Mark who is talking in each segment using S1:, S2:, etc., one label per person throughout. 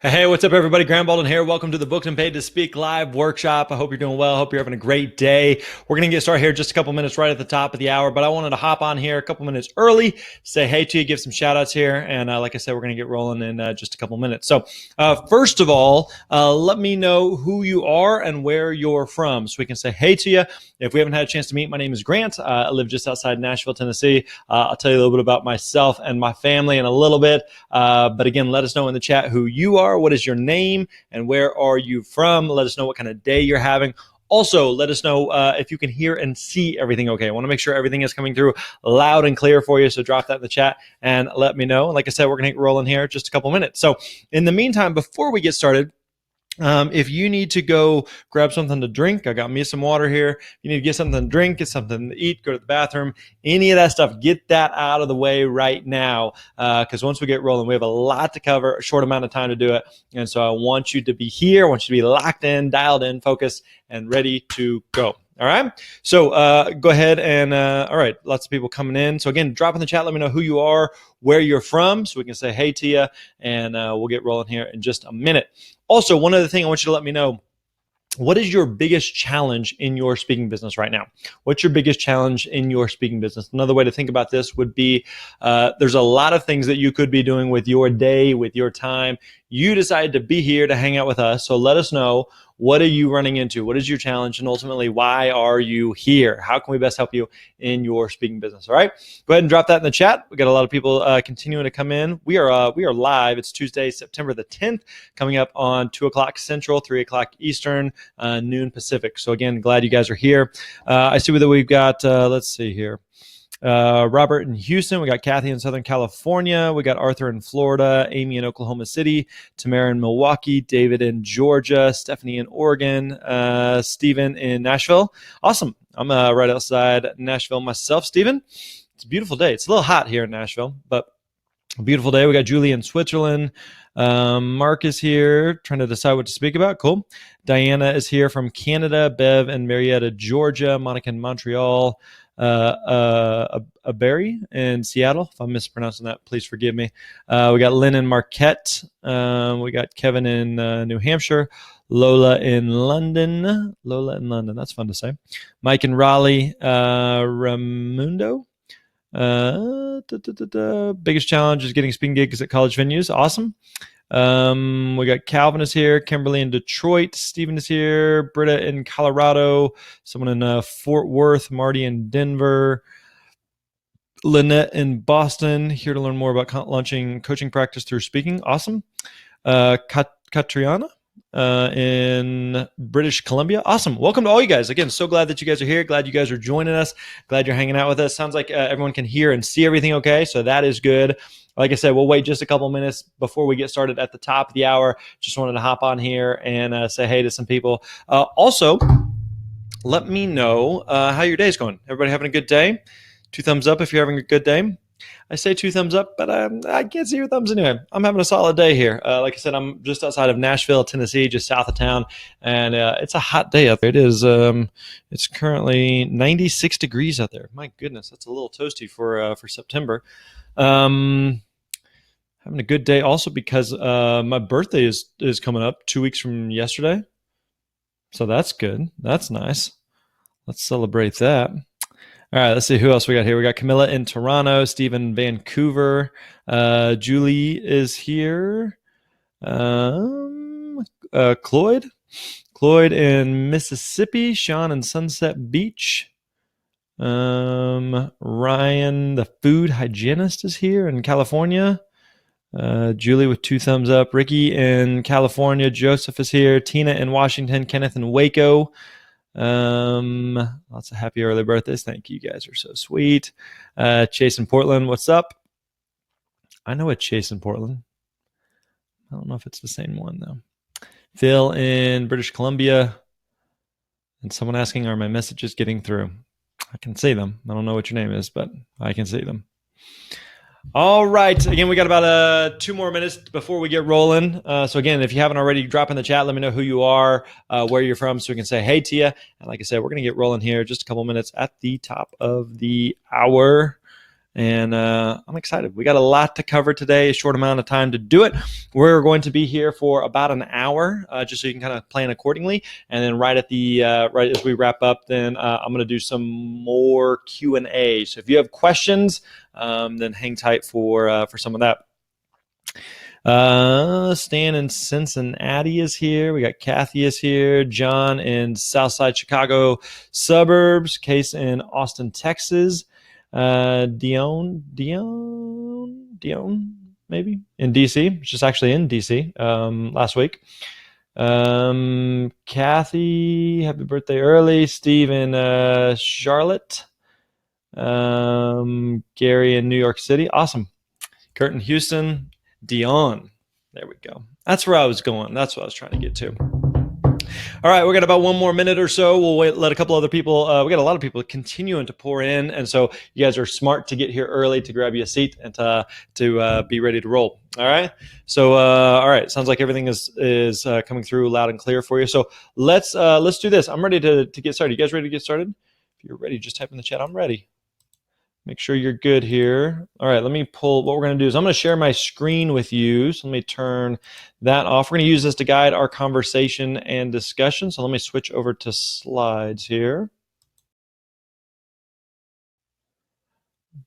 S1: Hey, what's up, everybody? Graham Baldwin here. Welcome to the Booked and Paid to Speak live workshop. I hope you're doing well. I hope you're having a great day. We're going to get started here just a couple minutes right at the top of the hour, but I wanted to hop on here a couple minutes early, say hey to you, give some shout outs here. And like I said, we're going to get rolling in just a couple minutes. So first of all, let me know who you are and where you're from so we can say hey to you. If we haven't had a chance to meet, my name is Grant. I live just outside Nashville, Tennessee. I'll tell you a little bit about myself and my family in a little bit. But again, let us know in the chat who you are. What is your name and where are you from? Let us know what kind of day you're having. Also, let us know if you can hear and see everything okay. I want to make sure everything is coming through loud and clear for you, so drop that in the chat and let me know. And like I said, we're going to get rolling here in just a couple minutes. So in the meantime, before we get started, if you need to go grab something to drink, I got me some water here. You need to get something to drink, get something to eat, go to the bathroom, any of that stuff, get that out of the way right now. Because once we get rolling, we have a lot to cover, a short amount of time to do it. And so I want you to be here. I want you to be locked in, dialed in, focused, and ready to go. All right. So go ahead and, all right, lots of people coming in. So again, drop in the chat. Let me know who you are, where you're from, so we can say hey to you, and we'll get rolling here in just a minute. Also, one other thing I want you to let me know, what is your biggest challenge in your speaking business right now? What's your biggest challenge in your speaking business? Another way to think about this would be there's a lot of things that you could be doing with your day, with your time. You decided to be here to hang out with us. So let us know, what are you running into? What is your challenge? And ultimately, why are you here? How can we best help you in your speaking business? All right. Go ahead and drop that in the chat. We got a lot of people continuing to come in. We are live. It's Tuesday, September the 10th, coming up on 2 o'clock Central, 3 o'clock Eastern, noon Pacific. So again, glad you guys are here. I see that we've got, let's see here. Robert in Houston. We got Kathy in Southern California. We got Arthur in Florida, Amy in Oklahoma City, Tamara in Milwaukee, David in Georgia, Stephanie in Oregon, Stephen in Nashville. Awesome. I'm right outside Nashville myself, Stephen. It's a beautiful day. It's a little hot here in Nashville, but a beautiful day. We got Julie in Switzerland. Mark is here trying to decide what to speak about. Cool. Diana is here from Canada. Bev in Marietta, Georgia. Monica in Montreal. A Berry in Seattle. If I'm mispronouncing that, please forgive me. We got Lynn in Marquette. We got Kevin in New Hampshire. Lola in London. That's fun to say. Mike in Raleigh. Ramundo. Biggest challenge is getting speaking gigs at college venues. Awesome. We got Calvin is here, Kimberly in Detroit, Stephen is here, Britta in Colorado, someone in Fort Worth, Marty in Denver, Lynette in Boston, here to learn more about launching coaching practice through speaking. Awesome. Katriana in British Columbia. Awesome. Welcome to all you guys. Again, so glad that you guys are here. Glad you guys are joining us. Glad you're hanging out with us. Sounds like everyone can hear and see everything okay, so that is good. Like I said, we'll wait just a couple minutes before we get started at the top of the hour. Just wanted to hop on here and say hey to some people. Also, let me know how your day's going. Everybody having a good day? 2 thumbs up if you're having a good day. I say 2 thumbs up, but I can't see your thumbs anyway. I'm having a solid day here. Like I said, I'm just outside of Nashville, Tennessee, just south of town, and it's a hot day out there. It is. It's currently 96 degrees out there. My goodness, that's a little toasty for September. Having a good day also because my birthday is coming up 2 weeks from yesterday. So that's good. That's nice. Let's celebrate that. All right, let's see who else we got here. We got Camilla in Toronto, Steve in Vancouver. Julie is here. Cloyd in Mississippi. Sean in Sunset Beach. Ryan, the food hygienist, is here in California. Julie with 2 thumbs up. Ricky in California. Joseph is here. Tina in Washington. Kenneth in Waco. Lots of happy early birthdays. Thank you. You guys are so sweet. Chase in Portland. What's up? I know a Chase in Portland. I don't know if it's the same one though. Phil in British Columbia. And someone asking, are my messages getting through? I can see them. I don't know what your name is, but I can see them. All right. Again, we got about 2 more minutes before we get rolling. So again, if you haven't already, drop in the chat. Let me know who you are, where you're from, so we can say hey to you. And like I said, we're going to get rolling here just a couple minutes at the top of the hour. And I'm excited. We got a lot to cover today, a short amount of time to do it. We're going to be here for about an hour, just so you can kind of plan accordingly. And then right as we wrap up, then I'm going to do some more Q&A. So if you have questions, then hang tight for some of that. Stan in Cincinnati is here. We got Kathy is here. John in Southside Chicago suburbs. Case in Austin, Texas. Dion, maybe in DC. She's actually in DC last week. Kathy, happy birthday early. Steve in Charlotte. Gary in New York City. Awesome. Kurt in Houston. Dion. There we go. That's where I was going. That's what I was trying to get to. All right, we got about one more minute or so. We'll wait, let a couple other people. We got a lot of people continuing to pour in, and so you guys are smart to get here early to grab you a seat and to be ready to roll. All right. So all right, sounds like everything is coming through loud and clear for you. So let's do this. I'm ready to get started. You guys ready to get started? If you're ready, just type in the chat. I'm ready. Make sure you're good here. All right, let me pull. What we're going to do is I'm going to share my screen with you. So let me turn that off. We're going to use this to guide our conversation and discussion. So let me switch over to slides here.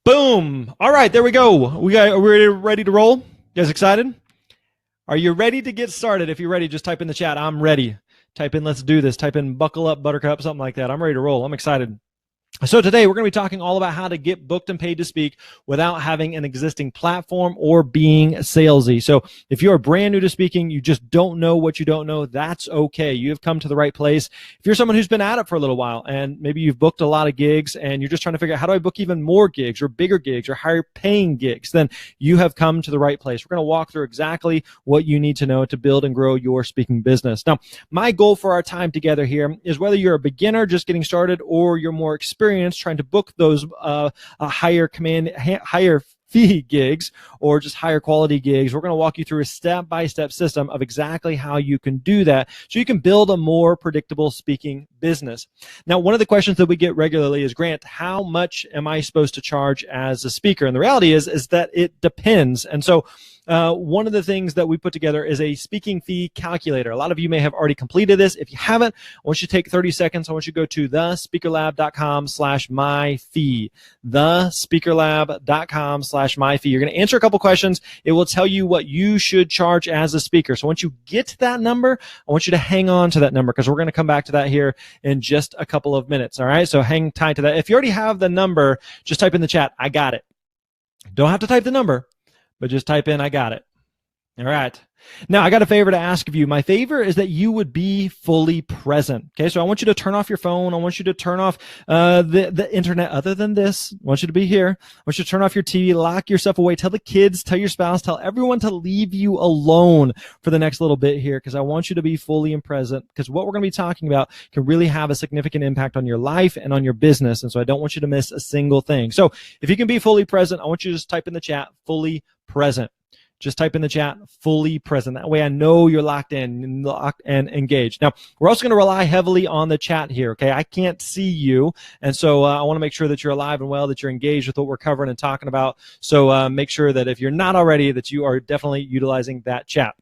S1: Boom. All right, there we go. We're ready to roll. You guys excited? Are you ready to get started? If you're ready, just type in the chat. I'm ready. Type in, let's do this. Type in buckle up, buttercup, something like that. I'm ready to roll. I'm excited. So today we're going to be talking all about how to get booked and paid to speak without having an existing platform or being salesy. So if you're brand new to speaking, you just don't know what you don't know, that's okay. You have come to the right place. If you're someone who's been at it for a little while and maybe you've booked a lot of gigs and you're just trying to figure out how do I book even more gigs or bigger gigs or higher paying gigs, then you have come to the right place. We're going to walk through exactly what you need to know to build and grow your speaking business. Now, my goal for our time together here is whether you're a beginner just getting started or you're more experienced trying to book those higher fee gigs or just higher quality gigs. We're going to walk you through a step-by-step system of exactly how you can do that so you can build a more predictable speaking business. Now, one of the questions that we get regularly is, Grant, how much am I supposed to charge as a speaker? And the reality is that it depends. And so one of the things that we put together is a speaking fee calculator. A lot of you may have already completed this. If you haven't, I want you to take 30 seconds. I want you to go to thespeakerlab.com/myfee. Thespeakerlab.com/myfee. You're going to answer a couple questions. It will tell you what you should charge as a speaker. So once you get to that number, I want you to hang on to that number because we're going to come back to that here in just a couple of minutes. All right. So hang tight to that. If you already have the number, just type in the chat, I got it. Don't have to type the number, but just type in, I got it. All right. Now, I got a favor to ask of you. My favor is that you would be fully present. Okay, so I want you to turn off your phone. I want you to turn off the internet other than this. I want you to be here. I want you to turn off your TV, lock yourself away. Tell the kids, tell your spouse, tell everyone to leave you alone for the next little bit here because I want you to be fully present because what we're going to be talking about can really have a significant impact on your life and on your business. And so I don't want you to miss a single thing. So if you can be fully present, I want you to just type in the chat, fully present. Just type in the chat, fully present. That way I know you're locked in and engaged. Now, we're also going to rely heavily on the chat here, okay? I can't see you, and so I want to make sure that you're alive and well, that you're engaged with what we're covering and talking about. So make sure that if you're not already, that you are definitely utilizing that chat.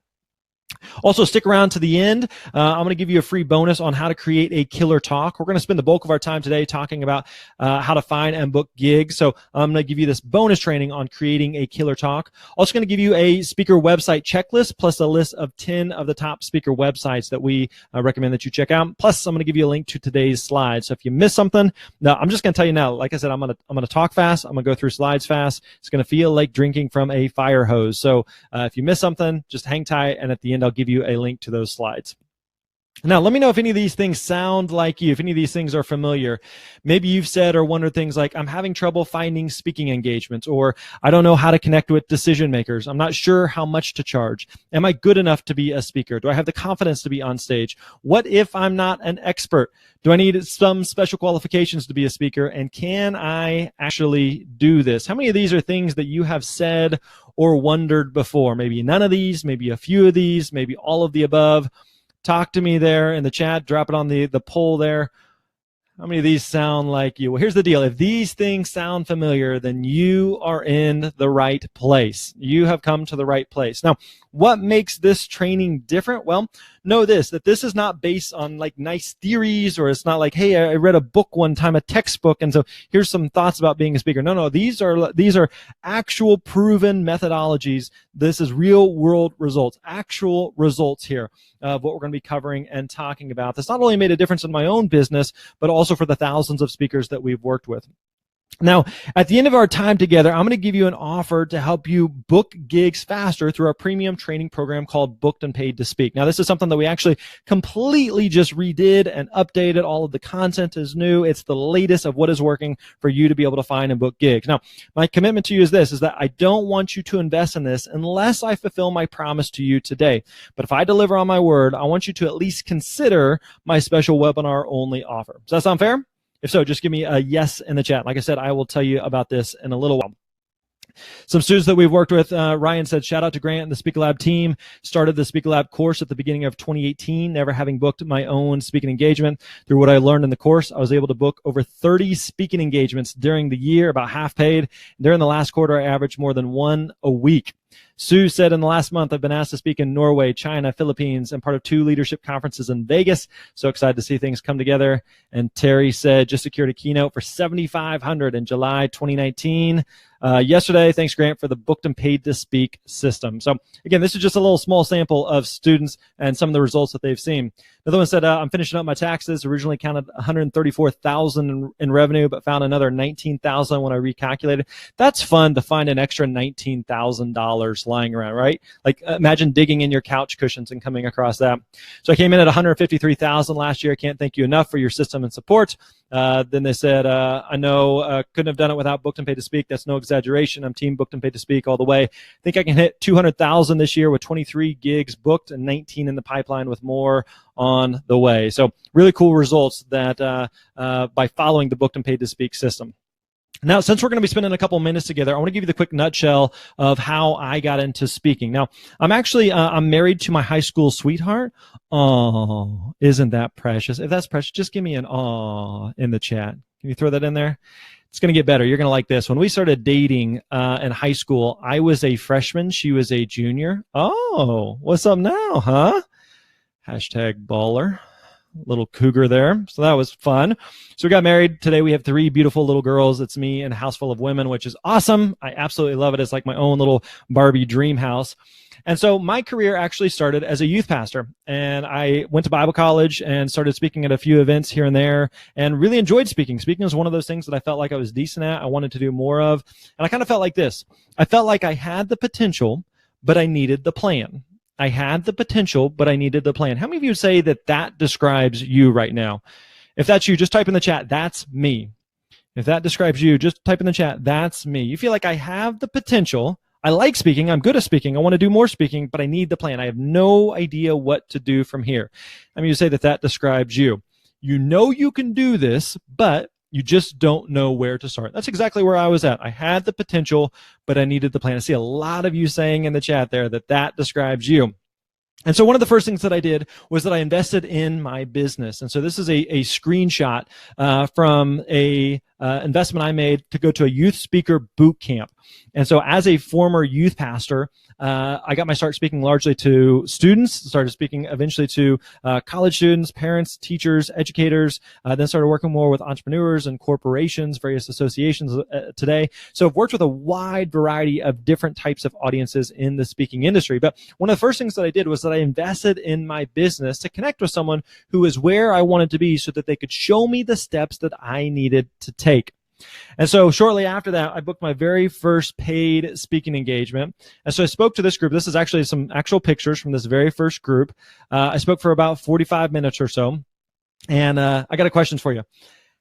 S1: Also, stick around to the end. I'm going to give you a free bonus on how to create a killer talk. We're going to spend the bulk of our time today talking about how to find and book gigs. So I'm going to give you this bonus training on creating a killer talk. Also going to give you a speaker website checklist plus a list of 10 of the top speaker websites that we recommend that you check out. Plus, I'm going to give you a link to today's slides. So if you miss something, no, I'm just going to tell you now. Like I said, I'm going to talk fast. I'm going to go through slides fast. It's going to feel like drinking from a fire hose. So if you miss something, just hang tight, and at the end, I'll give you a link to those slides. Now, let me know if any of these things sound like you, if any of these things are familiar. Maybe you've said or wondered things like, I'm having trouble finding speaking engagements, or I don't know how to connect with decision makers. I'm not sure how much to charge. Am I good enough to be a speaker? Do I have the confidence to be on stage? What if I'm not an expert? Do I need some special qualifications to be a speaker? And can I actually do this? How many of these are things that you have said or wondered before? Maybe none of these, maybe a few of these, maybe all of the above. Talk to me there in the chat. Drop it on the poll there. How many of these sound like you? Well, here's the deal. If these things sound familiar, then you are in the right place. You have come to the right place. Now, what makes this training different? Well, know this, that this is not based on like nice theories, or it's not like, hey, I read a book one time, a textbook, and so here's some thoughts about being a speaker. No, these are actual proven methodologies. This is real world results, actual results here of what we're going to be covering and talking about. This not only made a difference in my own business, but also for the thousands of speakers that we've worked with. Now, at the end of our time together, I'm going to give you an offer to help you book gigs faster through our premium training program called Booked and Paid to Speak. Now, this is something that we actually completely just redid and updated. All of the content is new. It's the latest of what is working for you to be able to find and book gigs. Now, my commitment to you is this, is that I don't want you to invest in this unless I fulfill my promise to you today. But if I deliver on my word, I want you to at least consider my special webinar only offer. Does that sound fair? If so, just give me a yes in the chat. Like I said, I will tell you about this in a little while. Some students that we've worked with, Ryan said, shout out to Grant and the Speaker Lab team. Started the Speaker Lab course at the beginning of 2018, never having booked my own speaking engagement. Through what I learned in the course, I was able to book over 30 speaking engagements during the year, about half paid. During the last quarter, I averaged more than one a week. Sue said, in the last month, I've been asked to speak in Norway, China, Philippines, and part of 2 leadership conferences in Vegas. So excited to see things come together. And Terry said, just secured a keynote for $7,500 in July 2019. Yesterday, thanks, Grant, for the Booked and Paid to Speak system. So again, this is just a little small sample of students and some of the results that they've seen. Another one said, I'm finishing up my taxes. Originally counted $134,000 in revenue, but found another $19,000 when I recalculated. That's fun to find an extra $19,000 lying around, right? Like imagine digging in your couch cushions and coming across that. So I came in at $153,000 last year. I can't thank you enough for your system and support. Then they said, I know couldn't have done it without Booked and Paid to Speak. That's no exaggeration. I'm team Booked and Paid to Speak all the way. I think I can hit 200,000 this year with 23 gigs booked and 19 in the pipeline with more on the way. So really cool results that by following the Booked and Paid to Speak system. Now, since we're going to be spending a couple minutes together, I want to give you the quick nutshell of how I got into speaking. Now, I'm actually I'm married to my high school sweetheart. Oh, isn't that precious? If that's precious, just give me an aw in the chat. Can you throw that in there? It's going to get better. You're going to like this. When we started dating in high school, I was a freshman. She was a junior. Oh, what's up now, huh? Hashtag baller. Little cougar there. So that was fun. So we got married. Today we have 3 beautiful little girls. It's me and a house full of women, which is awesome. I absolutely love it. It's like my own little Barbie dream house. And so my career actually started as a youth pastor, and I went to Bible college and started speaking at a few events here and there and really enjoyed speaking. Speaking was one of those things that I felt like I was decent at. I wanted to do more of. And I kind of felt like this. I felt like I had the potential, but I needed the plan. I had the potential, but I needed the plan. How many of you say that that describes you right now? If that's you, just type in the chat, that's me. If that describes you, just type in the chat, that's me. You feel like I have the potential. I like speaking. I'm good at speaking. I want to do more speaking, but I need the plan. I have no idea what to do from here. I mean, you say that that describes you. You know you can do this, but you just don't know where to start. That's exactly where I was at. I had the potential, but I needed the plan. I see a lot of you saying in the chat there that that describes you. And so one of the first things that I did was that I invested in my business. And so this is a screenshot from a investment I made to go to a youth speaker boot camp. And so as a former youth pastor, I got my start speaking largely to students, started speaking eventually to college students, parents, teachers, educators, then started working more with entrepreneurs and corporations, various associations today. So I've worked with a wide variety of different types of audiences in the speaking industry. But one of the first things that I did was that I invested in my business to connect with someone who is where I wanted to be so that they could show me the steps that I needed to take. And so shortly after that, I booked my very first paid speaking engagement. And so I spoke to this group. This is actually some actual pictures from this very first group. I spoke for about 45 minutes or so. And I got a question for you.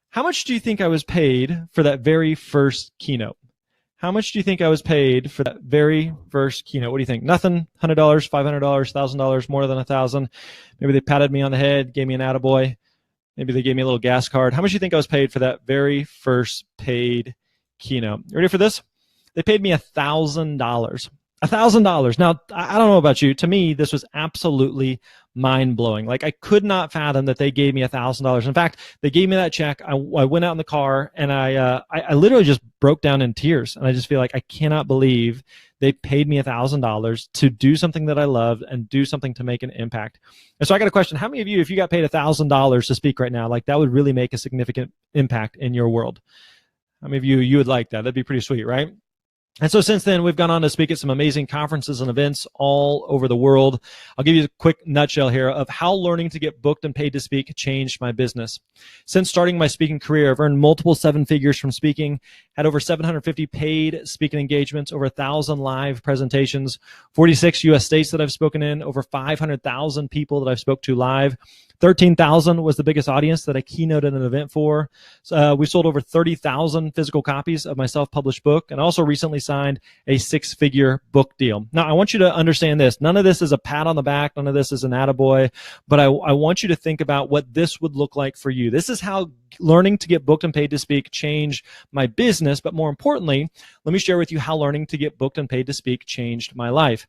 S1: How much do you think I was paid for that very first keynote? How much do you think I was paid for that very first keynote? What do you think? Nothing? $100, $500, $1,000, more than $1,000? Maybe they patted me on the head, gave me an attaboy. Maybe they gave me a little gas card. How much do you think I was paid for that very first paid keynote? You ready for this? They paid me $1,000. $1,000. Now, I don't know about you. To me, this was absolutely mind-blowing. Like, I could not fathom that they gave me $1,000. In fact, they gave me that check. I went out in the car and I literally just broke down in tears. And I just feel like I cannot believe they paid me $1,000 to do something that I loved and do something to make an impact. And so I got a question. How many of you, if you got paid $1,000 to speak right now, like that would really make a significant impact in your world? How many of you would like that? That'd be pretty sweet, right? And so since then, we've gone on to speak at some amazing conferences and events all over the world. I'll give you a quick nutshell here of how learning to get booked and paid to speak changed my business. Since starting my speaking career, I've earned multiple seven figures from speaking, had over 750 paid speaking engagements, over 1,000 live presentations, 46 U.S. states that I've spoken in, over 500,000 people that I've spoke to live. 13,000 was the biggest audience that I keynoted an event for. We sold over 30,000 physical copies of my self-published book, and also recently signed a six-figure book deal. Now, I want you to understand this. None of this is a pat on the back. None of this is an attaboy, but I want you to think about what this would look like for you. This is how learning to get booked and paid to speak changed my business, but more importantly, let me share with you how learning to get booked and paid to speak changed my life.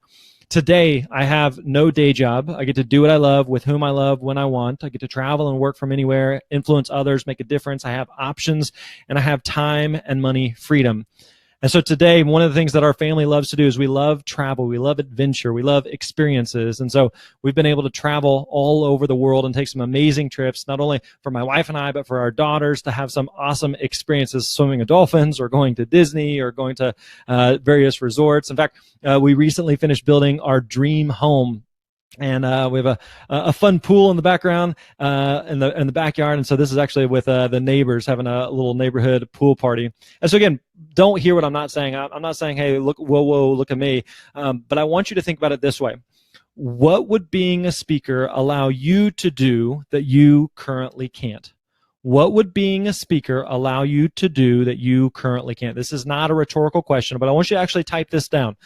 S1: Today, I have no day job. I get to do what I love with whom I love when I want. I get to travel and work from anywhere, influence others, make a difference. I have options, and I have time and money freedom. And so today, one of the things that our family loves to do is we love travel, we love adventure, we love experiences. And so we've been able to travel all over the world and take some amazing trips, not only for my wife and I, but for our daughters to have some awesome experiences swimming with dolphins or going to Disney or going to various resorts. In fact, we recently finished building our dream home. And we have a fun pool in the background in the backyard. And so this is actually with the neighbors having a little neighborhood pool party. And so again, don't hear what I'm not saying. I'm not saying, hey, look, whoa, look at me. But I want you to think about it this way. What would being a speaker allow you to do that you currently can't? What would being a speaker allow you to do that you currently can't? This is not a rhetorical question, but I want you to actually type this down.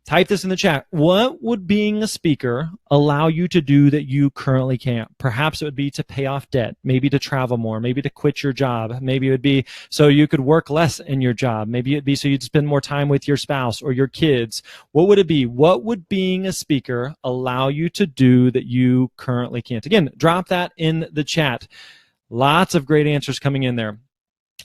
S1: Type this in the chat. What would being a speaker allow you to do that you currently can't? Perhaps it would be to pay off debt, maybe to travel more, maybe to quit your job. Maybe it would be so you could work less in your job. Maybe it'd be so you'd spend more time with your spouse or your kids. What would it be? What would being a speaker allow you to do that you currently can't? Again, drop that in the chat. Lots of great answers coming in there.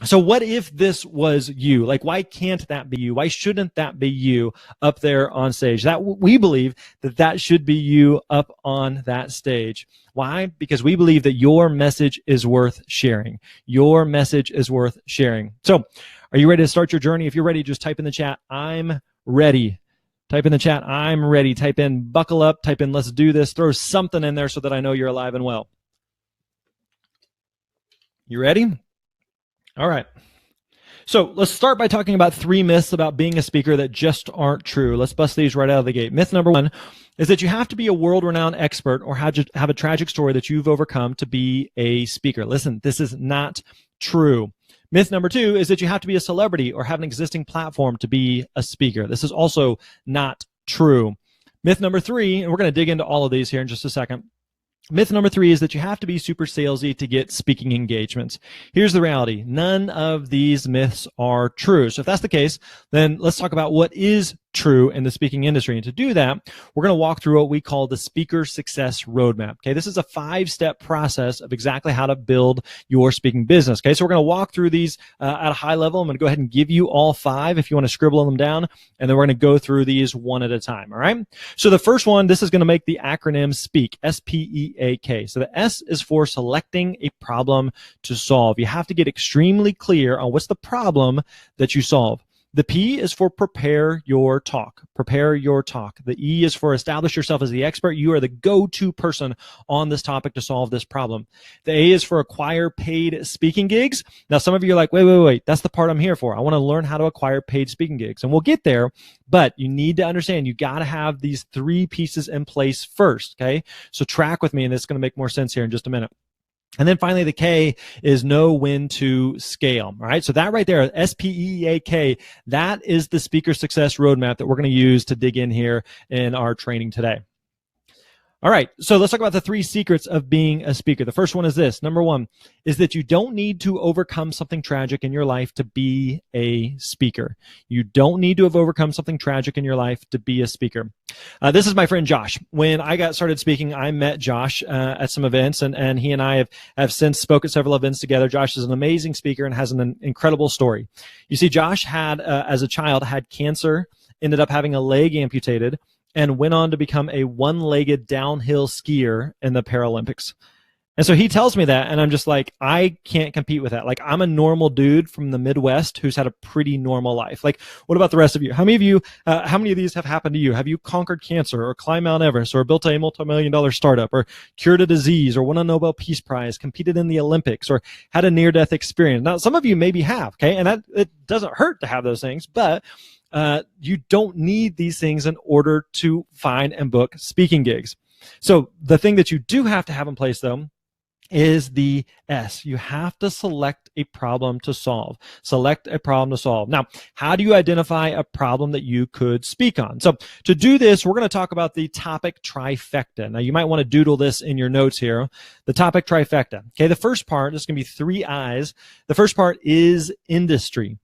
S1: So what if this was you? Like, why can't that be you? Why shouldn't that be you up there on stage? That we believe that should be you up on that stage. Why? Because we believe that your message is worth sharing. Your message is worth sharing. So are you ready to start your journey? If you're ready, just type in the chat, I'm ready. Type in the chat, I'm ready. Type in buckle up. Type in let's do this. Throw something in there so that I know you're alive and well. You ready? All right. So let's start by talking about 3 myths about being a speaker that just aren't true. Let's bust these right out of the gate. Myth number 1 is that you have to be a world-renowned expert or have a tragic story that you've overcome to be a speaker. Listen, this is not true. Myth number 2 is that you have to be a celebrity or have an existing platform to be a speaker. This is also not true. Myth number 3, and we're going to dig into all of these here in just a second. Myth number 3 is that you have to be super salesy to get speaking engagements. Here's the reality. None of these myths are true. So if that's the case, then let's talk about what is true in the speaking industry. And to do that, we're going to walk through what we call the Speaker Success Roadmap. Okay, this is a 5-step process of exactly how to build your speaking business. Okay, so we're going to walk through these at a high level. I'm going to go ahead and give you all 5 if you want to scribble them down, and then we're going to go through these one at a time. All right. So the first one, this is going to make the acronym SPEAK, S-P-E-A-K. So the S is for selecting a problem to solve. You have to get extremely clear on what's the problem that you solve. The P is for prepare your talk. Prepare your talk. The E is for establish yourself as the expert. You are the go-to person on this topic to solve this problem. The A is for acquire paid speaking gigs. Now, some of you are like, wait. That's the part I'm here for. I want to learn how to acquire paid speaking gigs. And we'll get there, but you need to understand you got to have these 3 pieces in place first, okay? So track with me, and this is going to make more sense here in just a minute. And then finally, the K is know when to scale. All right. So that right there, SPEAK, that is the Speaker Success Roadmap that we're going to use to dig in here in our training today. All right, so let's talk about the 3 secrets of being a speaker. The first one is this. Number 1 is that you don't need to overcome something tragic in your life to be a speaker. You don't need to have overcome something tragic in your life to be a speaker. This is my friend Josh. When I got started speaking, I met Josh at some events, and he and I have since spoke at several events together. Josh is an amazing speaker and has an incredible story. You see, Josh had, as a child, had cancer, ended up having a leg amputated, and went on to become a one-legged downhill skier in the Paralympics. And so he tells me that, and I'm just like, I can't compete with that. Like, I'm a normal dude from the Midwest who's had a pretty normal life. Like, what about the rest of you? How many of these have happened to you? Have you conquered cancer, or climbed Mount Everest, or built a multi-million-dollar startup, or cured a disease, or won a Nobel Peace Prize, competed in the Olympics, or had a near-death experience? Now, some of you maybe have, okay? And that it doesn't hurt to have those things, but you don't need these things in order to find and book speaking gigs. So the thing that you do have to have in place, though, is the S. You have to select a problem to solve. Select a problem to solve. Now, how do you identify a problem that you could speak on? So to do this, we're going to talk about the topic trifecta. Now, you might want to doodle this in your notes here. The topic trifecta. Okay, the first part is going to be 3 I's. The first part is industry.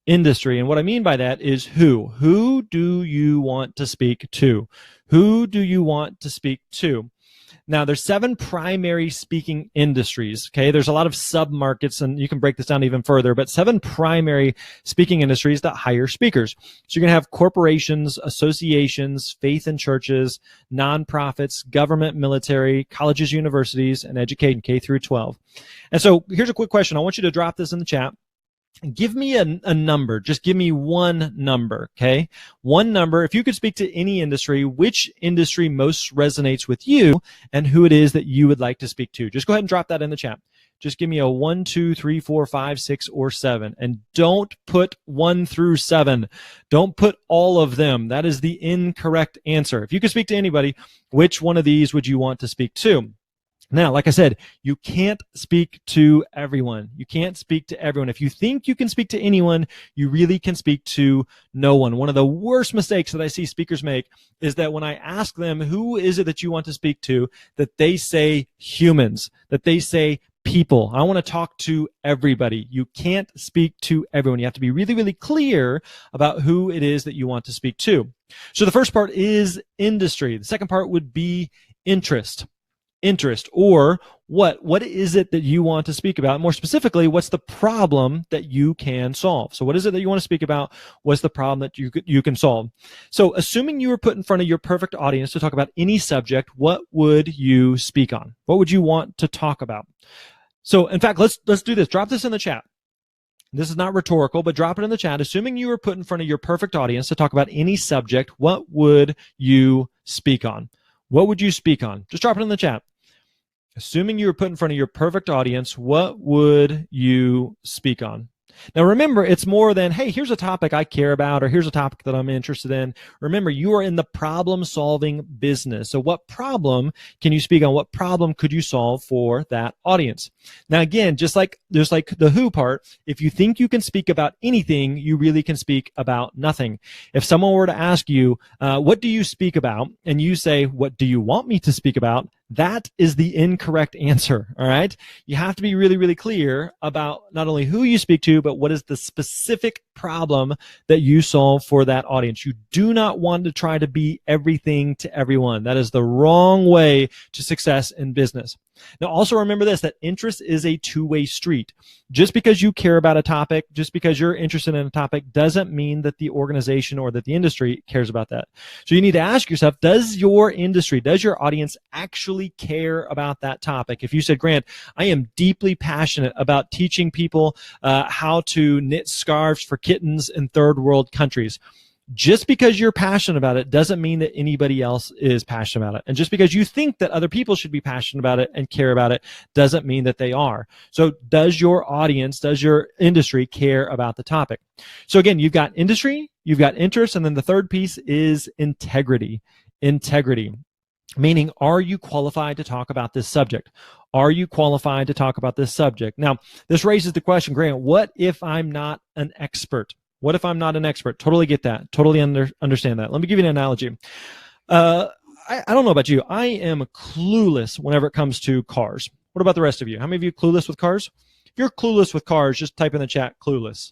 S1: Industry. And what I mean by that is who. Who do you want to speak to? Who do you want to speak to? Now, there's 7 primary speaking industries, okay? There's a lot of sub-markets, and you can break this down even further, but 7 primary speaking industries that hire speakers. So you're going to have corporations, associations, faith and churches, nonprofits, government, military, colleges, universities, and education, K through 12. And so here's a quick question. I want you to drop this in the chat. Give me a number. Just give me one number, okay? One number. If you could speak to any industry, which industry most resonates with you and who it is that you would like to speak to? Just go ahead and drop that in the chat. Just give me a 1, 2, 3, 4, 5, 6, or 7. And don't put 1 through 7. Don't put all of them. That is the incorrect answer. If you could speak to anybody, which one of these would you want to speak to? Now, like I said, you can't speak to everyone. You can't speak to everyone. If you think you can speak to anyone, you really can speak to no one. One of the worst mistakes that I see speakers make is that when I ask them, who is it that you want to speak to, that they say humans, that they say people. I want to talk to everybody. You can't speak to everyone. You have to be really, really clear about who it is that you want to speak to. So the first part is industry. The second part would be interest. Interest, or what is it that you want to speak about? More specifically, what's the problem that you can solve? So what is it that you want to speak about? What's the problem that you can solve? So assuming you were put in front of your perfect audience to talk about any subject, what would you speak on? What would you want to talk about? So in fact, let's do this. Drop this in the chat. This is not rhetorical, but drop it in the chat. Assuming you were put in front of your perfect audience to talk about any subject, what would you speak on? What would you speak on? Just drop it in the chat. Assuming you were put in front of your perfect audience, what would you speak on? Now remember, it's more than, hey, here's a topic I care about, or here's a topic that I'm interested in. Remember, you are in the problem-solving business. So what problem can you speak on? What problem could you solve for that audience? Now again, just like the who part, if you think you can speak about anything, you really can speak about nothing. If someone were to ask you, what do you speak about? And you say, what do you want me to speak about? That is the incorrect answer, all right? You have to be really, really clear about not only who you speak to, but what is the specific problem that you solve for that audience. You do not want to try to be everything to everyone. That is the wrong way to success in business. Now, also remember this, that interest is a two-way street. Just because you care about a topic, just because you're interested in a topic, doesn't mean that the organization or that the industry cares about that. So you need to ask yourself, does your industry, does your audience actually care about that topic? If you said, Grant, I am deeply passionate about teaching people how to knit scarves for kittens in third world countries. Just because you're passionate about it doesn't mean that anybody else is passionate about it. And just because you think that other people should be passionate about it and care about it doesn't mean that they are. So does your audience, does your industry care about the topic? So again, you've got industry, you've got interest, and then the third piece is integrity. Integrity. Meaning, are you qualified to talk about this subject? Are you qualified to talk about this subject? Now, this raises the question, Grant, what if I'm not an expert? What if I'm not an expert? Totally get that. Totally understand that. Let me give you an analogy. I don't know about you. I am clueless whenever it comes to cars. What about the rest of you? How many of you clueless with cars? If you're clueless with cars, just type in the chat clueless.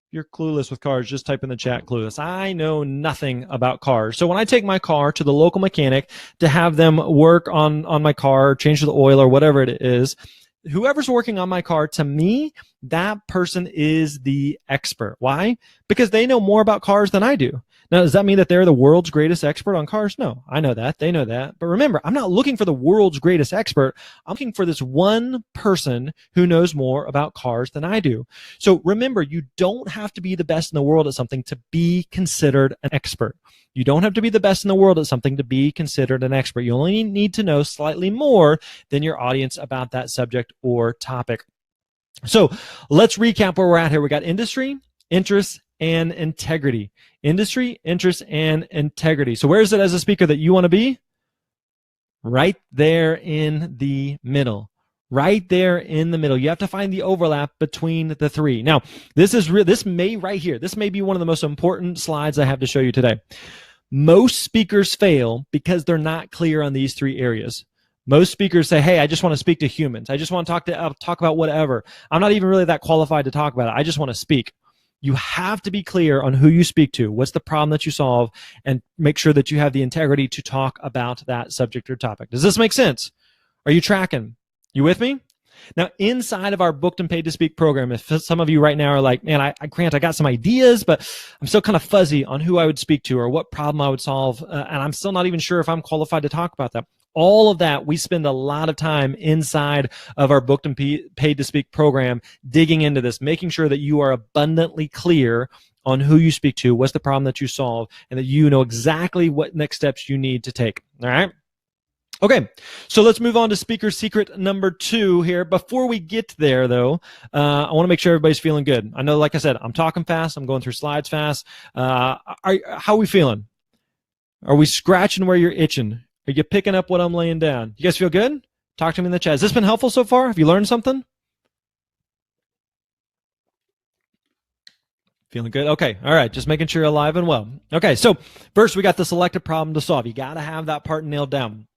S1: If you're clueless with cars, just type in the chat clueless. I know nothing about cars. So when I take my car to the local mechanic to have them work on my car, change the oil or whatever it is, whoever's working on my car, to me, that person is the expert. Why? Because they know more about cars than I do. Now, does that mean that they're the world's greatest expert on cars? No, I know that. They know that. But remember, I'm not looking for the world's greatest expert. I'm looking for this one person who knows more about cars than I do. So remember, you don't have to be the best in the world at something to be considered an expert. You don't have to be the best in the world at something to be considered an expert. You only need to know slightly more than your audience about that subject or topic. So let's recap where we're at here. We got industry, interest, and integrity. Industry, interest, and integrity. So where is it as a speaker that you want to be? Right there in the middle. Right there in the middle. You have to find the overlap between the three. Now, this may be one of the most important slides I have to show you today. Most speakers fail because they're not clear on these three areas. Most speakers say, hey, I just want to speak to humans. I just want to talk about whatever. I'm not even really that qualified to talk about it. I just want to speak. You have to be clear on who you speak to, what's the problem that you solve, and make sure that you have the integrity to talk about that subject or topic. Does this make sense? Are you tracking? You with me? Now, inside of our Booked and Paid to Speak program, if some of you right now are like, man, Grant, I got some ideas, but I'm still kind of fuzzy on who I would speak to or what problem I would solve, and I'm still not even sure if I'm qualified to talk about that. All of that, we spend a lot of time inside of our Booked and Paid to Speak program digging into this, making sure that you are abundantly clear on who you speak to, what's the problem that you solve, and that you know exactly what next steps you need to take. All right? Okay, so let's move on to speaker secret number 2 here. Before we get there, though, I want to make sure everybody's feeling good. I know, like I said, I'm talking fast. I'm going through slides fast. How are we feeling? Are we scratching where you're itching? Are you picking up what I'm laying down? You guys feel good? Talk to me in the chat. Has this been helpful so far? Have you learned something? Feeling good? Okay. All right. Just making sure you're alive and well. Okay. So first, we got the selected problem to solve. You got to have that part nailed down.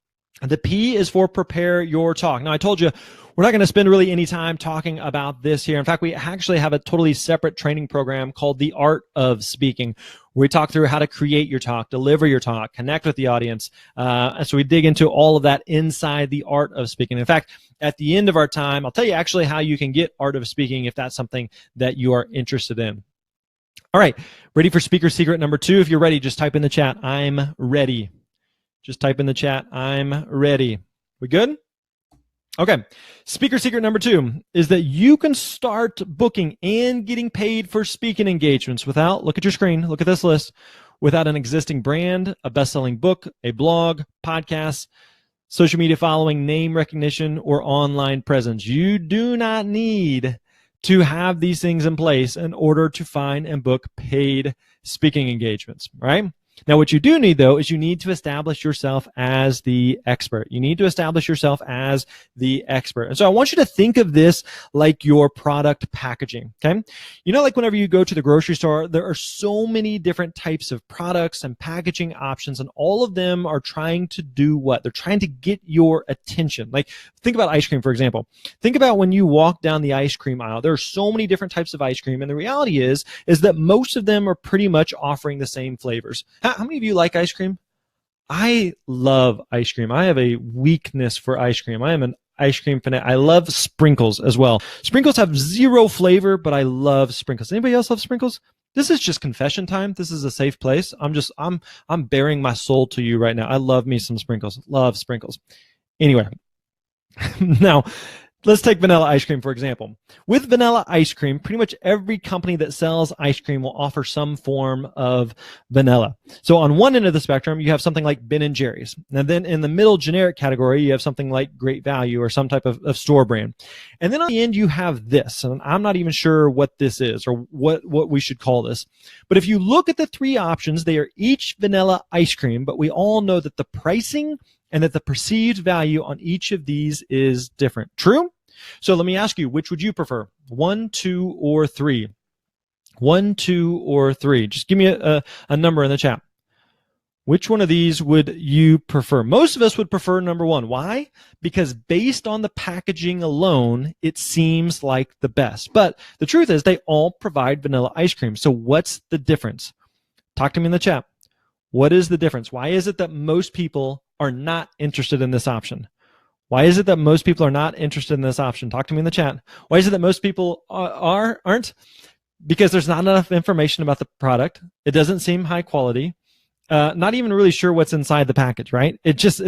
S1: The P is for prepare your talk. Now, I told you we're not going to spend really any time talking about this here. In fact, we actually have a totally separate training program called The Art of Speaking, where we talk through how to create your talk, deliver your talk, connect with the audience. And so we dig into all of that inside The Art of Speaking. In fact, at the end of our time, I'll tell you actually how you can get Art of Speaking if that's something that you are interested in. All right. Ready for speaker secret number 2? If you're ready, just type in the chat, I'm ready. Just type in the chat, I'm ready. We good? Okay. Speaker secret number 2 is that you can start booking and getting paid for speaking engagements without, look at your screen, look at this list, without an existing brand, a best-selling book, a blog, podcast, social media following, name recognition, or online presence. You do not need to have these things in place in order to find and book paid speaking engagements, right? Now, what you do need, though, is you need to establish yourself as the expert. You need to establish yourself as the expert. And so I want you to think of this like your product packaging, okay? You know, like whenever you go to the grocery store, there are so many different types of products and packaging options, and all of them are trying to do what? They're trying to get your attention. Like, think about ice cream, for example. Think about when you walk down the ice cream aisle. There are so many different types of ice cream, and the reality is that most of them are pretty much offering the same flavors. How many of you like ice cream? I love ice cream. I have a weakness for ice cream. I am an ice cream fanatic. I love sprinkles as well. Sprinkles have zero flavor, but I love sprinkles. Anybody else love sprinkles? This is just confession time. This is a safe place. I'm bearing my soul to you right now. I love me some sprinkles. Love sprinkles. Anyway, now let's take vanilla ice cream, for example. With vanilla ice cream, pretty much every company that sells ice cream will offer some form of vanilla. So on one end of the spectrum, you have something like Ben & Jerry's. And then in the middle generic category, you have something like Great Value or some type of store brand. And then on the end, you have this. And I'm not even sure what this is or what we should call this. But if you look at the 3 options, they are each vanilla ice cream, but we all know that the pricing and that the perceived value on each of these is different. True? So let me ask you, which would you prefer? 1, 2, or 3? 1, 2, or 3? Just give me a number in the chat. Which one of these would you prefer? Most of us would prefer number one. Why? Because based on the packaging alone, it seems like the best. But the truth is they all provide vanilla ice cream. So what's the difference? Talk to me in the chat. What is the difference? Why is it that most people are not interested in this option? Why is it that most people are not interested in this option? Talk to me in the chat. Why is it that most people aren't? Because there's not enough information about the product. It doesn't seem high quality. Not even really sure what's inside the package, right? It's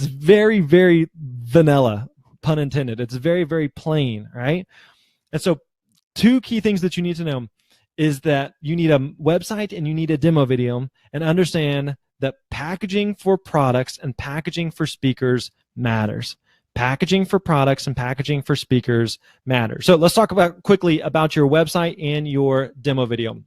S1: very, very vanilla, pun intended. It's very, very plain, right? And so 2 key things that you need to know is that you need a website and you need a demo video, and understand that packaging for products and packaging for speakers matters. Packaging for products and packaging for speakers matters. So let's talk quickly about your website and your demo video.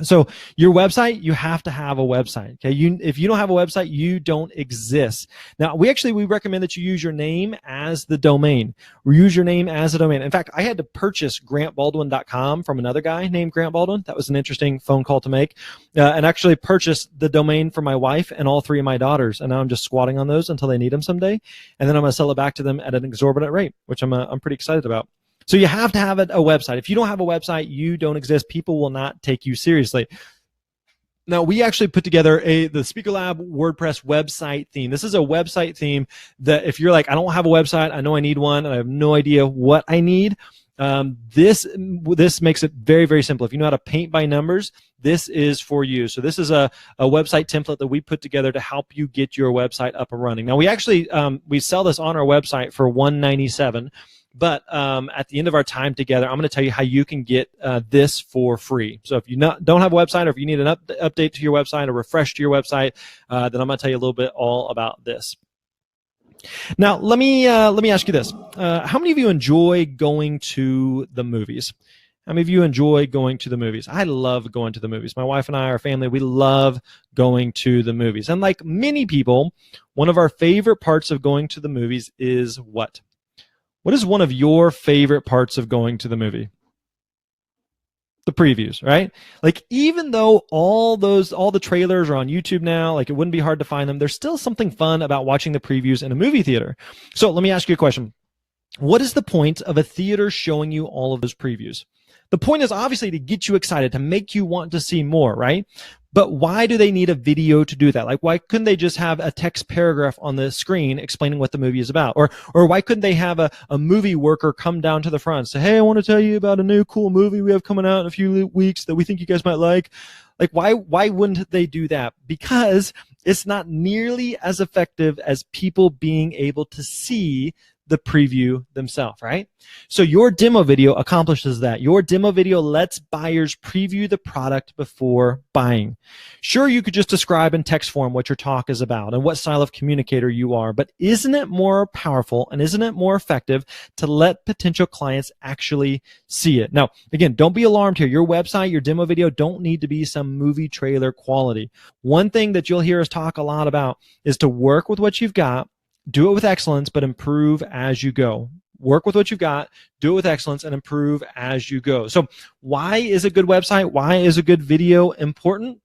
S1: So your website, you have to have a website. Okay, if you don't have a website, you don't exist. Now, we recommend that you use your name as the domain. Use your name as a domain. In fact, I had to purchase grantbaldwin.com from another guy named Grant Baldwin. That was an interesting phone call to make, and actually purchased the domain for my wife and all 3 of my daughters. And now I'm just squatting on those until they need them someday, and then I'm going to sell it back to them at an exorbitant rate, which I'm pretty excited about. So you have to have a website. If you don't have a website, you don't exist. People will not take you seriously. Now, we actually put together the Speaker Lab WordPress website theme. This is a website theme that if you're like, I don't have a website, I know I need one, and I have no idea what I need, this makes it very, very simple. If you know how to paint by numbers, this is for you. So this is a website template that we put together to help you get your website up and running. Now, we actually we sell this on our website for $197. But at the end of our time together, I'm going to tell you how you can get this for free. So if you don't have a website, or if you need an update to your website, or refresh to your website, then I'm going to tell you a little bit all about this. Now, let me ask you this: how many of you enjoy going to the movies? How many of you enjoy going to the movies? I love going to the movies. My wife and I, our family, we love going to the movies. And like many people, one of our favorite parts of going to the movies is what? What is one of your favorite parts of going to the movie? The previews, right? Like, even though all the trailers are on YouTube now, like it wouldn't be hard to find them, there's still something fun about watching the previews in a movie theater. So let me ask you a question. What is the point of a theater showing you all of those previews? The point is obviously to get you excited, to make you want to see more, right? But why do they need a video to do that? Like, why couldn't they just have a text paragraph on the screen explaining what the movie is about? Or why couldn't they have a movie worker come down to the front and say, hey, I want to tell you about a new cool movie we have coming out in a few weeks that we think you guys might like? Like, why wouldn't they do that? Because it's not nearly as effective as people being able to see the preview themselves, right? So your demo video accomplishes that. Your demo video lets buyers preview the product before buying. Sure, you could just describe in text form what your talk is about and what style of communicator you are, but isn't it more powerful and isn't it more effective to let potential clients actually see it? Now, again, don't be alarmed here. Your website, your demo video don't need to be some movie trailer quality. One thing that you'll hear us talk a lot about is to work with what you've got, do it with excellence, but improve as you go. Work with what you've got, do it with excellence, and improve as you go. So why is a good website, why is a good video important?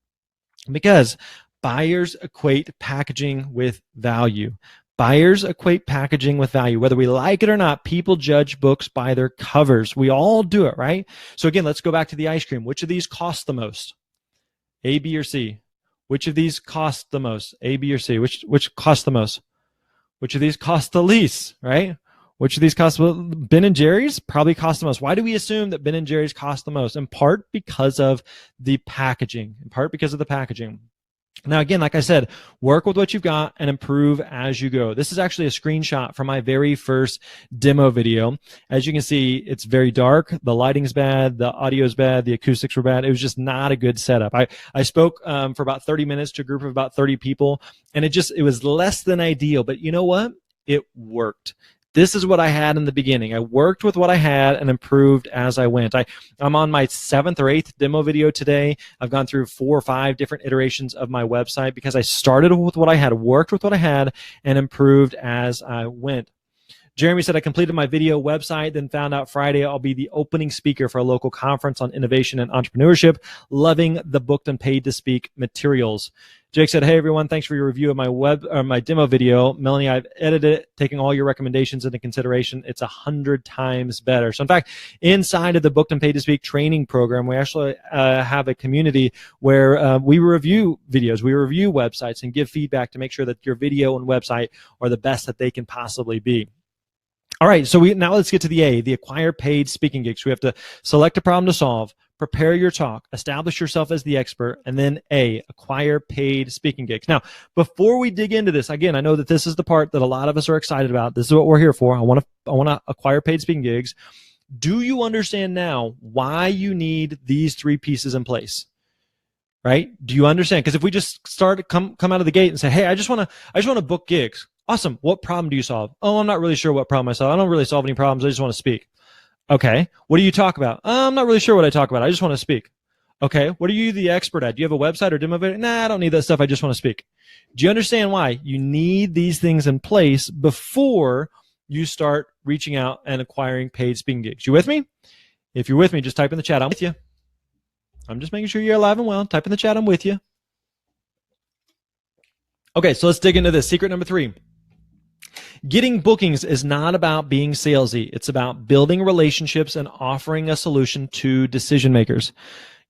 S1: Because buyers equate packaging with value. Buyers equate packaging with value. Whether we like it or not, people judge books by their covers. We all do it, right? So again, let's go back to the ice cream. Which of these costs the most? A, B, or C? Which of these costs the most? A, B, or C? Which costs the most? Which of these cost the least, right? Which of these cost? Well, Ben and Jerry's probably cost the most. Why do we assume that Ben and Jerry's cost the most? In part because of the packaging. Now, again, like I said, work with what you've got and improve as you go. This is actually a screenshot from my very first demo video. As you can see, it's very dark. The lighting's bad. The audio's bad. The acoustics were bad. It was just not a good setup. I spoke for about 30 minutes to a group of about 30 people, and it was less than ideal. But you know what? It worked. This is what I had in the beginning. I worked with what I had and improved as I went. I'm on my 7th or 8th demo video today. I've gone through 4 or 5 different iterations of my website because I started with what I had, worked with what I had, and improved as I went. Jeremy said, I completed my video website, then found out Friday I'll be the opening speaker for a local conference on innovation and entrepreneurship. Loving the booked and paid to speak materials. Jake said, hey, everyone, thanks for your review of my demo video. Melanie, I've edited it, taking all your recommendations into consideration. It's 100 times better. So in fact, inside of the Booked and Paid to Speak training program, we actually have a community where we review videos, we review websites, and give feedback to make sure that your video and website are the best that they can possibly be. All right, so now let's get to the acquire paid speaking gigs. We have to select a problem to solve, prepare your talk, establish yourself as the expert, and then acquire paid speaking gigs. Now, before we dig into this, again, I know that this is the part that a lot of us are excited about. This is what we're here for. I want to acquire paid speaking gigs. Do you understand now why you need these three pieces in place? Right? Do you understand? Because if we just come out of the gate and say, hey, I just want to book gigs. Awesome. What problem do you solve? Oh, I'm not really sure what problem I solve. I don't really solve any problems. I just want to speak. Okay. What do you talk about? I'm not really sure what I talk about. I just want to speak. Okay. What are you the expert at? Do you have a website or demo video? Nah, I don't need that stuff. I just want to speak. Do you understand why you need these things in place before you start reaching out and acquiring paid speaking gigs? You with me? If you're with me, just type in the chat. I'm with you. I'm just making sure you're alive and well. Type in the chat. I'm with you. Okay. So let's dig into this. Secret number 3. Getting bookings is not about being salesy. It's about building relationships and offering a solution to decision makers.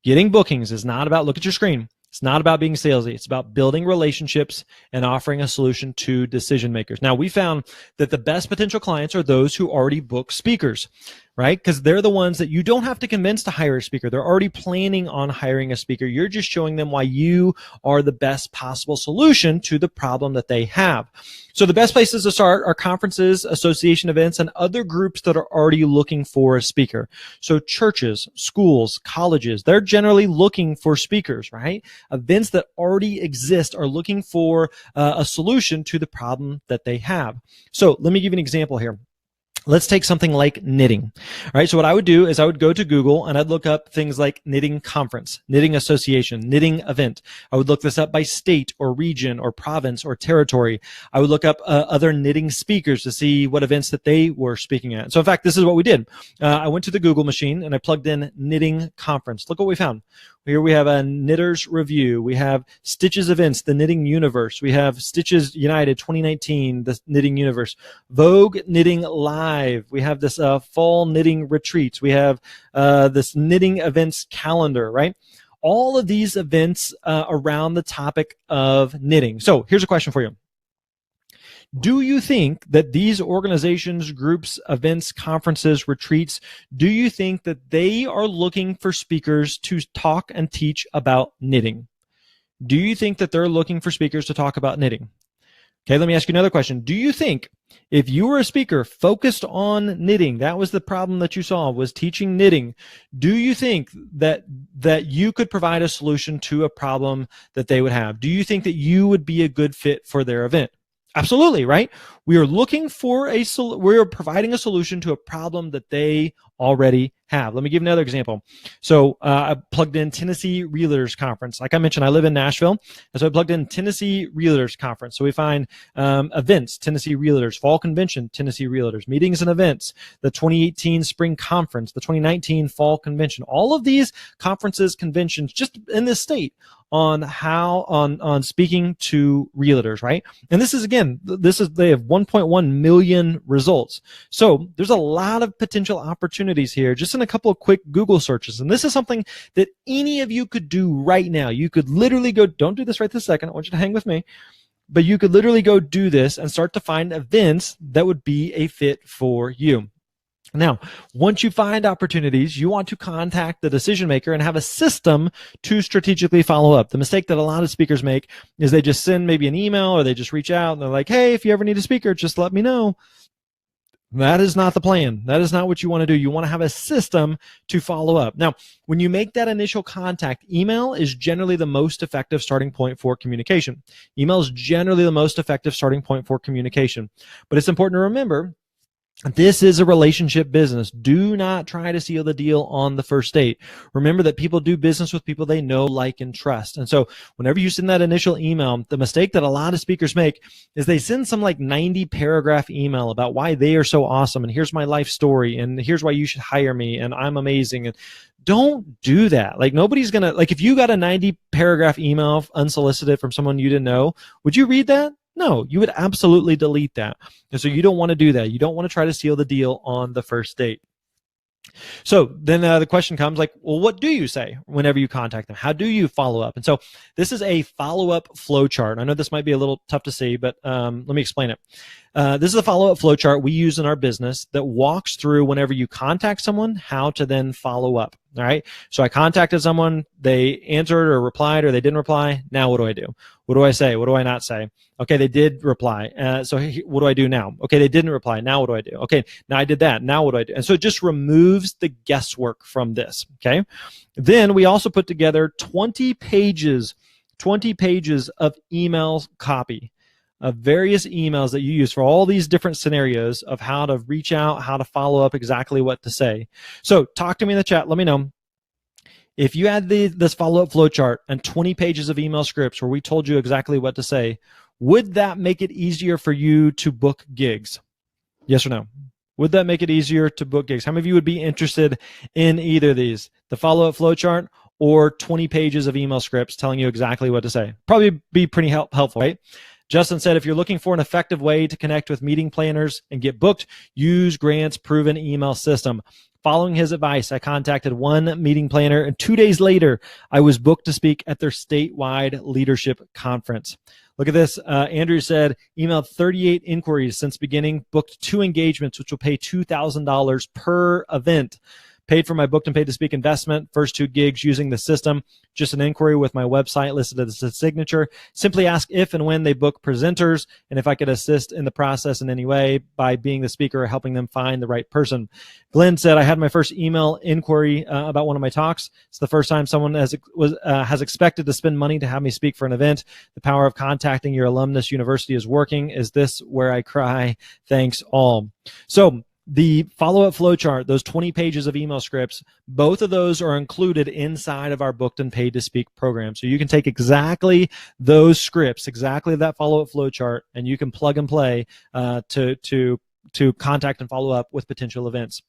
S1: Getting bookings is not about, look at your screen. It's not about being salesy. It's about building relationships and offering a solution to decision makers. Now, we found that the best potential clients are those who already book speakers, right? Because they're the ones that you don't have to convince to hire a speaker. They're already planning on hiring a speaker. You're just showing them why you are the best possible solution to the problem that they have. So the best places to start are conferences, association events, and other groups that are already looking for a speaker. So churches, schools, colleges, they're generally looking for speakers, right? Events that already exist are looking for a solution to the problem that they have. So let me give you an example here. Let's take something like knitting. All right. So what I would do is I would go to Google and I'd look up things like knitting conference, knitting association, knitting event. I would look this up by state or region or province or territory. I would look up other knitting speakers to see what events that they were speaking at. So in fact, this is what we did. I went to the Google machine and I plugged in knitting conference. Look what we found. Here we have a Knitters Review. We have Stitches Events, the Knitting Universe. We have Stitches United 2019, the Knitting Universe. Vogue Knitting Live. We have this Fall Knitting Retreats. We have this Knitting Events Calendar, right? All of these events around the topic of knitting. So here's a question for you. Do you think that these organizations, groups, events, conferences, retreats, do you think that they are looking for speakers to talk and teach about knitting? Do you think that they're looking for speakers to talk about knitting? Okay, let me ask you another question. Do you think if you were a speaker focused on knitting, that was the problem that you saw, was teaching knitting, do you think that you could provide a solution to a problem that they would have? Do you think that you would be a good fit for their event? Absolutely, right? We are looking for we are providing a solution to a problem that they already have. Let me give another example. So I plugged in Tennessee Realtors Conference. Like I mentioned, I live in Nashville, and so I plugged in Tennessee Realtors Conference. So we find events, Tennessee Realtors, Fall Convention, Tennessee Realtors, meetings and events, the 2018 Spring Conference, the 2019 Fall Convention. All of these conferences, conventions, just in this state on speaking to realtors, right? And this is, again, they have 1.1 million results. So there's a lot of potential opportunities here just in a couple of quick Google searches. And this is something that any of you could do right now. You could literally go, don't do this right this second. I want you to hang with me. But you could literally go do this and start to find events that would be a fit for you. Now, once you find opportunities, you want to contact the decision maker and have a system to strategically follow up. The mistake that a lot of speakers make is they just send maybe an email or they just reach out and they're like, hey, if you ever need a speaker, just let me know. That is not the plan. That is not what you want to do. You want to have a system to follow up. Now, when you make that initial contact, email is generally the most effective starting point for communication. Email is generally the most effective starting point for communication. But it's important to remember This is a relationship business. Do not try to seal the deal on the first date. Remember that people do business with people they know, like, and trust. And so whenever you send that initial email, the mistake that a lot of speakers make is they send some like 90 paragraph email about why they are so awesome. And here's my life story. And here's why you should hire me. And I'm amazing. And don't do that. Like, nobody's going to, like, if you got a 90 paragraph email unsolicited from someone you didn't know, would you read that? No, you would absolutely delete that. And so you don't want to do that. You don't want to try to seal the deal on the first date. So then the question comes like, well, what do you say whenever you contact them? How do you follow up? And so this is a follow-up flow chart. I know this might be a little tough to see, but let me explain it. This is a follow-up flow chart we use in our business that walks through whenever you contact someone, how to then follow up. All right. So I contacted someone, they answered or replied, or they didn't reply. Now what do I do? What do I say? What do I not say? Okay, they did reply. So what do I do now? Okay, they didn't reply. Now what do I do? Okay, now I did that. Now what do I do? And so it just removes the guesswork from this. Okay. Then we also put together 20 pages of email copy of various emails that you use for all these different scenarios of how to reach out, how to follow up, exactly what to say. So talk to me in the chat. Let me know. If you had this follow-up flow chart and 20 pages of email scripts where we told you exactly what to say, would that make it easier for you to book gigs? Yes or no? Would that make it easier to book gigs? How many of you would be interested in either of these, the follow-up flow chart or 20 pages of email scripts telling you exactly what to say? Probably be pretty helpful, right? Justin said, if you're looking for an effective way to connect with meeting planners and get booked, use Grant's proven email system. Following his advice, I contacted one meeting planner, and 2 days later, I was booked to speak at their statewide leadership conference. Look at this. Andrew said, emailed 38 inquiries since beginning, booked 2 engagements, which will pay $2,000 per event. Paid for my booked and paid to speak investment, first 2 gigs using the system, just an inquiry with my website listed as a signature. Simply ask if and when they book presenters and if I could assist in the process in any way by being the speaker or helping them find the right person. Glenn said, I had my first email inquiry about one of my talks. It's the first time someone has expected to spend money to have me speak for an event. The power of contacting your alumnus university is working. Is this where I cry? Thanks all. So the follow-up flow chart, those 20 pages of email scripts, both of those are included inside of our booked and paid to speak program. So you can take exactly those scripts, exactly that follow-up flow chart, and you can plug and play to contact and follow up with potential events.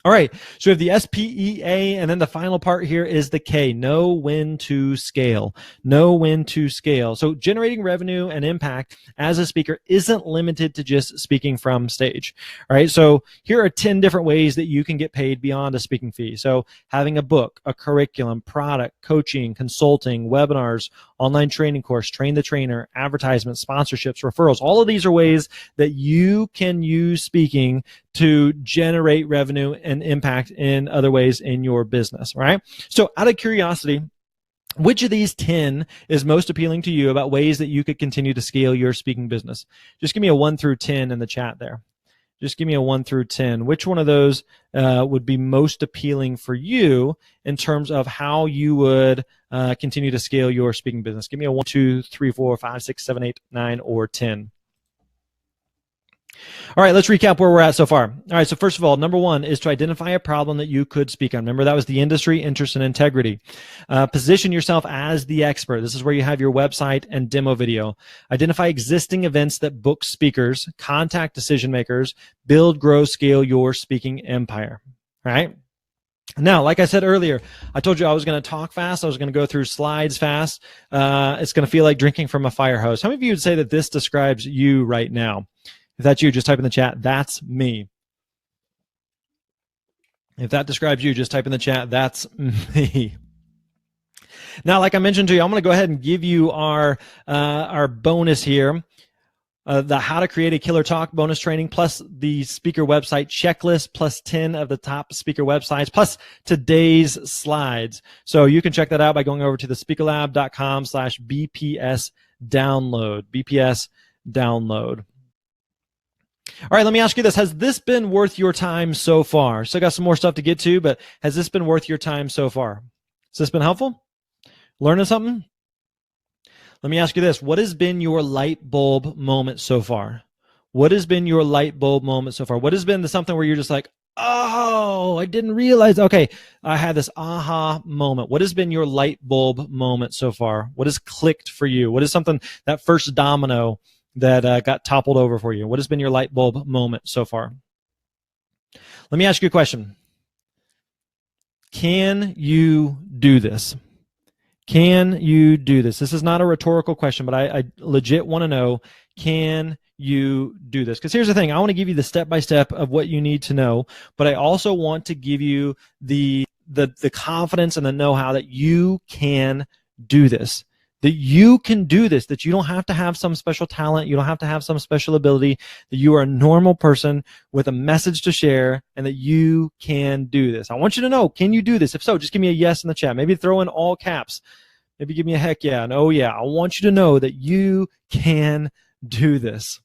S1: All right, so we have the SPEA, and then the final part here is the K, know when to scale. Know when to scale. So generating revenue and impact as a speaker isn't limited to just speaking from stage. All right, so here are 10 different ways that you can get paid beyond a speaking fee. So having a book, a curriculum, product, coaching, consulting, webinars, online training course, train the trainer, advertisements, sponsorships, referrals. All of these are ways that you can use speaking to generate revenue and impact in other ways in your business, right? So out of curiosity, which of these 10 is most appealing to you about ways that you could continue to scale your speaking business? Just give me a 1 through 10 in the chat there. Just give me a 1 through 10. Which one of those would be most appealing for you in terms of how you would continue to scale your speaking business? Give me a 1, 2, 3, 4, 5, 6, 7, 8, 9, or 10. All right, let's recap where we're at so far. All right, so first of all, number 1 is to identify a problem that you could speak on. Remember, that was the industry, interest, and integrity. Position yourself as the expert. This is where you have your website and demo video. Identify existing events that book speakers, contact decision makers, build, grow, scale your speaking empire. All right? Now, like I said earlier, I told you I was going to talk fast. I was going to go through slides fast. It's going to feel like drinking from a fire hose. How many of you would say that this describes you right now? If that's you, just type in the chat, that's me. If that describes you, just type in the chat, that's me. Now, like I mentioned to you, I'm going to go ahead and give you our bonus here. The How to Create a Killer Talk bonus training, plus the speaker website checklist, plus 10 of the top speaker websites, plus today's slides. So you can check that out by going over to thespeakerlab.com/BPS download, BPS download. All right, let me ask you this. Has this been worth your time so far? Still got some more stuff to get to, but has this been worth your time so far? Has this been helpful? Learning something? Let me ask you this. What has been your light bulb moment so far? What has been your light bulb moment so far? What has been the something where you're just like, oh, I didn't realize. Okay, I had this aha moment. What has been your light bulb moment so far? What has clicked for you? What is something, that first domino that got toppled over for you? What has been your light bulb moment so far? Let me ask you a question. Can you do this? Can you do this? This is not a rhetorical question, but I legit want to know, can you do this? Because here's the thing. I want to give you the step-by-step of what you need to know, but I also want to give you the confidence and the know-how that you can do this. That you can do this, that you don't have to have some special talent, you don't have to have some special ability, that you are a normal person with a message to share, and that you can do this. I want you to know, can you do this? If so, just give me a yes in the chat. Maybe throw in all caps. Maybe give me a heck yeah and oh yeah. I want you to know that you can do this.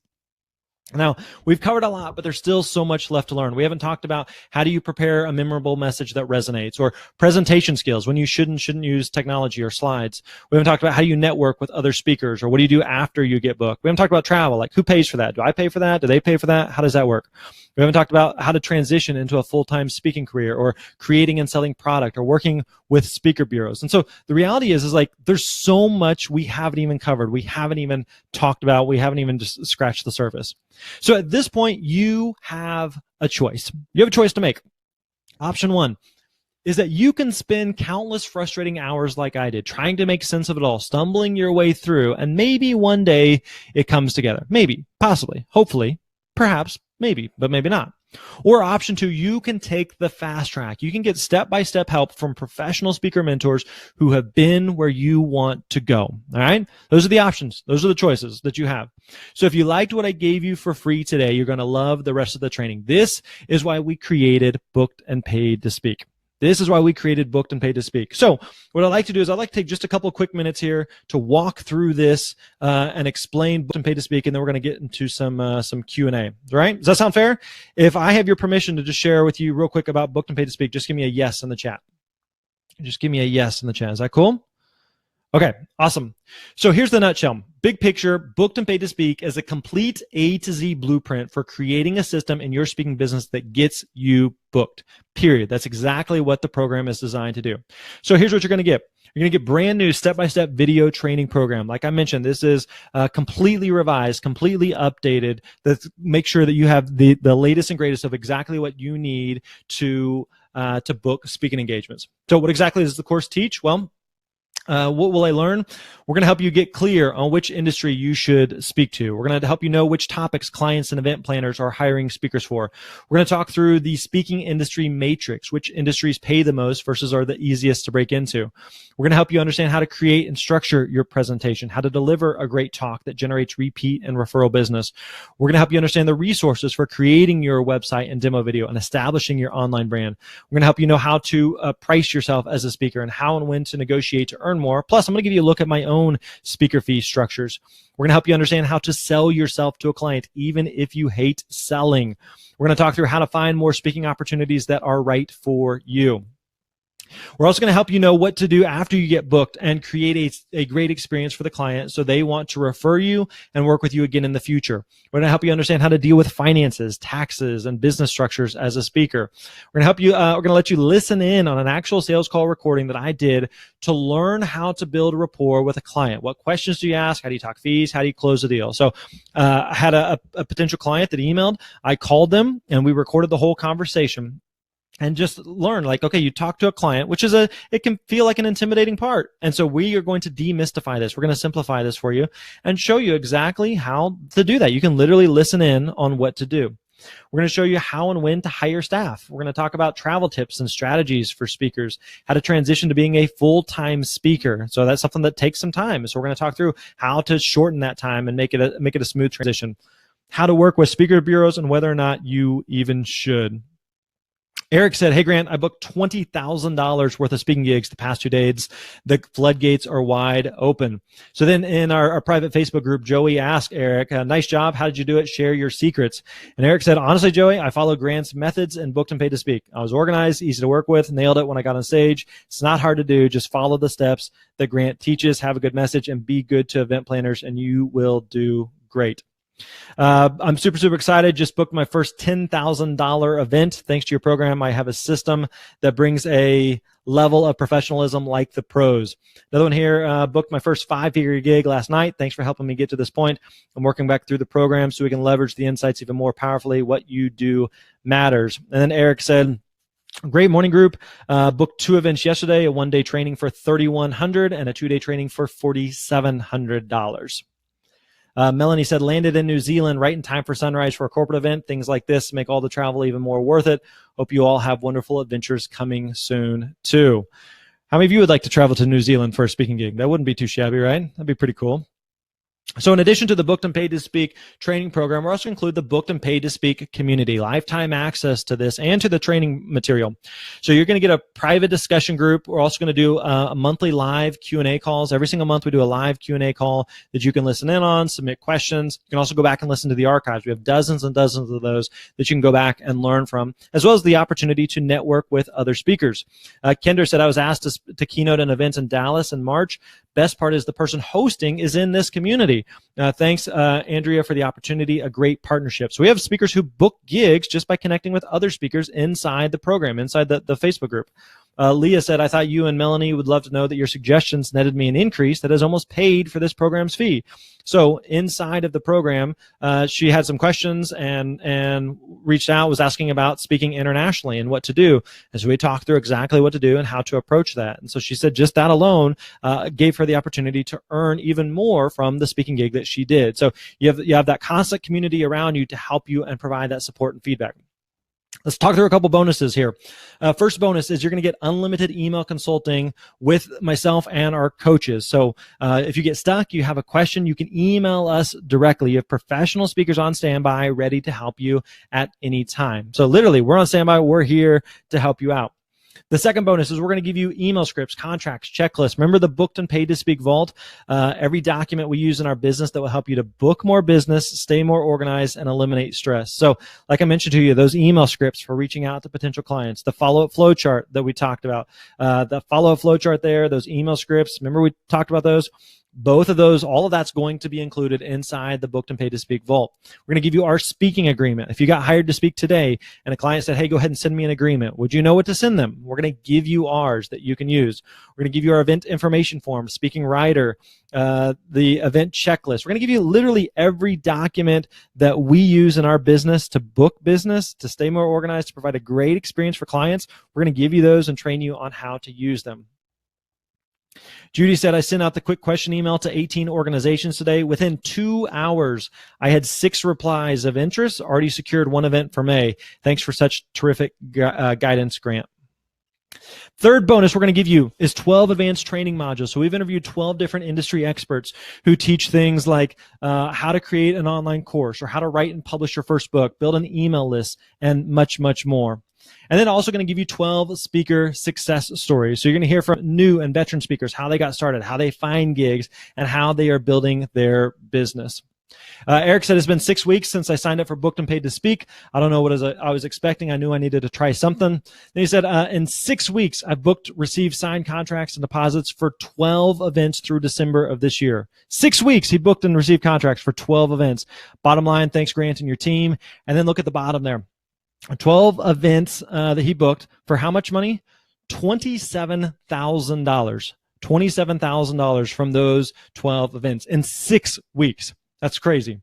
S1: Now, we've covered a lot, but there's still so much left to learn. We haven't talked about how do you prepare a memorable message that resonates, or presentation skills, when you shouldn't use technology or slides. We haven't talked about how do you network with other speakers, or what do you do after you get booked. We haven't talked about travel, like who pays for that? Do I pay for that? Do they pay for that? How does that work? We haven't talked about how to transition into a full-time speaking career, or creating and selling product, or working with speaker bureaus. And so the reality is like there's so much we haven't even covered. We haven't even talked about. We haven't even just scratched the surface. So at this point, you have a choice. You have a choice to make. Option one is that you can spend countless frustrating hours like I did, trying to make sense of it all, stumbling your way through, and maybe one day it comes together. Maybe, possibly, hopefully, perhaps, maybe, but maybe not. Or option two, you can take the fast track. You can get step-by-step help from professional speaker mentors who have been where you want to go. All right? Those are the options. Those are the choices that you have. So if you liked what I gave you for free today, you're going to love the rest of the training. This is why we created Booked and Paid to Speak. This is why we created Booked and Paid to Speak. So what I'd like to do is I'd like to take just a couple of quick minutes here to walk through this and explain Booked and Paid to Speak, and then we're going to get into some Q&A. All right? Does that sound fair? If I have your permission to just share with you real quick about Booked and Paid to Speak, just give me a yes in the chat. Just give me a yes in the chat. Is that cool? Okay, awesome. So here's the nutshell. Big picture, Booked and Paid to Speak is a complete A to Z blueprint for creating a system in your speaking business that gets you booked, period. That's exactly what the program is designed to do. So here's what you're going to get. You're going to get brand new step-by-step video training program. Like I mentioned, this is completely revised, completely updated. That make sure that you have the latest and greatest of exactly what you need to book speaking engagements. So what exactly does the course teach? Well, what will I learn? We're going to help you get clear on which industry you should speak to. We're going to help you know which topics clients and event planners are hiring speakers for. We're going to talk through the speaking industry matrix, which industries pay the most versus are the easiest to break into. We're going to help you understand how to create and structure your presentation, how to deliver a great talk that generates repeat and referral business. We're going to help you understand the resources for creating your website and demo video and establishing your online brand. We're going to help you know how to price yourself as a speaker and how and when to negotiate to earn more. Plus, I'm going to give you a look at my own speaker fee structures. We're going to help you understand how to sell yourself to a client, even if you hate selling. We're going to talk through how to find more speaking opportunities that are right for you. We're also going to help you know what to do after you get booked and create a great experience for the client so they want to refer you and work with you again in the future. We're going to help you understand how to deal with finances, taxes, and business structures as a speaker. We're going to help you, we're going to let you listen in on an actual sales call recording that I did to learn how to build rapport with a client. What questions do you ask? How do you talk fees? How do you close the deal? So I had a potential client that emailed. I called them and we recorded the whole conversation. And just learn, like, okay, you talk to a client, which is it can feel like an intimidating part. And so we are going to demystify this. We're going to simplify this for you and show you exactly how to do that. You can literally listen in on what to do. We're going to show you how and when to hire staff. We're going to talk about travel tips and strategies for speakers, how to transition to being a full-time speaker. So that's something that takes some time. So we're going to talk through how to shorten that time and make it a smooth transition, how to work with speaker bureaus and whether or not you even should. Eric said, hey, Grant, I booked $20,000 worth of speaking gigs the past 2 days. The floodgates are wide open. So then in our private Facebook group, Joey asked Eric, nice job. How did you do it? Share your secrets. And Eric said, honestly, Joey, I followed Grant's methods and booked and paid to speak. I was organized, easy to work with, nailed it when I got on stage. It's not hard to do. Just follow the steps that Grant teaches, have a good message, and be good to event planners, and you will do great. I'm super excited. Just booked my first $10,000 event. Thanks to your program, I have a system that brings a level of professionalism like the pros. Another one here, booked my first 5-figure gig last night. Thanks for helping me get to this point. I'm working back through the program so we can leverage the insights even more powerfully. What you do matters. And then Eric said, great morning group. Booked 2 events yesterday, a 1-day training for $3,100 and a 2-day training for $4,700. Melanie said, landed in New Zealand right in time for sunrise for a corporate event. Things like this make all the travel even more worth it. Hope you all have wonderful adventures coming soon too. How many of you would like to travel to New Zealand for a speaking gig? That wouldn't be too shabby, right? That'd be pretty cool. So in addition to the Booked and Paid to Speak training program, we're also include the Booked and Paid to Speak community, lifetime access to this and to the training material. So you're going to get a private discussion group. We're also going to do a monthly live Q&A calls. Every single month we do a live Q&A call that you can listen in on, submit questions. You can also go back and listen to the archives. We have dozens and dozens of those that you can go back and learn from, as well as the opportunity to network with other speakers. Kendra said, I was asked to keynote an event in Dallas in March. Best part is the person hosting is in this community. Thanks, Andrea, for the opportunity. A great partnership. So we have speakers who book gigs just by connecting with other speakers inside the program, inside the Facebook group. Leah said, I thought you and Melanie would love to know that your suggestions netted me an increase that has almost paid for this program's fee. So inside of the program, she had some questions and reached out, was asking about speaking internationally and what to do. And so we talked through exactly what to do and how to approach that. And so she said just that alone gave her the opportunity to earn even more from the speaking gig that she did. So you have that constant community around you to help you and provide that support and feedback. Let's talk through a couple bonuses here. First bonus is you're going to get unlimited email consulting with myself and our coaches. So if you get stuck, you have a question, you can email us directly. You have professional speakers on standby ready to help you at any time. So literally, we're on standby. We're here to help you out. The second bonus is we're going to give you email scripts, contracts, checklists. Remember the Booked and Paid to Speak Vault? Every document we use in our business that will help you to book more business, stay more organized, and eliminate stress. So like I mentioned to you, those email scripts for reaching out to potential clients, the follow-up flow chart that we talked about, the follow-up flow chart there, those email scripts. Remember we talked about those? Both of those, all of that's going to be included inside the Booked and Paid to Speak Vault. We're going to give you our speaking agreement. If you got hired to speak today and a client said, hey, go ahead and send me an agreement, would you know what to send them? We're going to give you ours that you can use. We're going to give you our event information form, speaking writer, the event checklist. We're going to give you literally every document that we use in our business to book business, to stay more organized, to provide a great experience for clients. We're going to give you those and train you on how to use them. Judy said, I sent out the quick question email to 18 organizations today. Within 2 hours, I had 6 replies of interest, already secured 1 event for May. Thanks for such terrific guidance, Grant. Third bonus we're going to give you is 12 advanced training modules. So we've interviewed 12 different industry experts who teach things like how to create an online course or how to write and publish your first book, build an email list, and much, much more. And then also going to give you 12 speaker success stories. So you're going to hear from new and veteran speakers, how they got started, how they find gigs, and how they are building their business. Eric said, it's been 6 weeks since I signed up for Booked and Paid to Speak. I don't know what I was expecting. I knew I needed to try something. Then he said, in 6 weeks, I've booked, received signed contracts and deposits for 12 events through December of this year. 6 weeks, he booked and received contracts for 12 events. Bottom line, thanks, Grant, and your team. And then look at the bottom there. 12 events that he booked for how much money? $27,000. $27,000 from those 12 events in 6 weeks. That's crazy.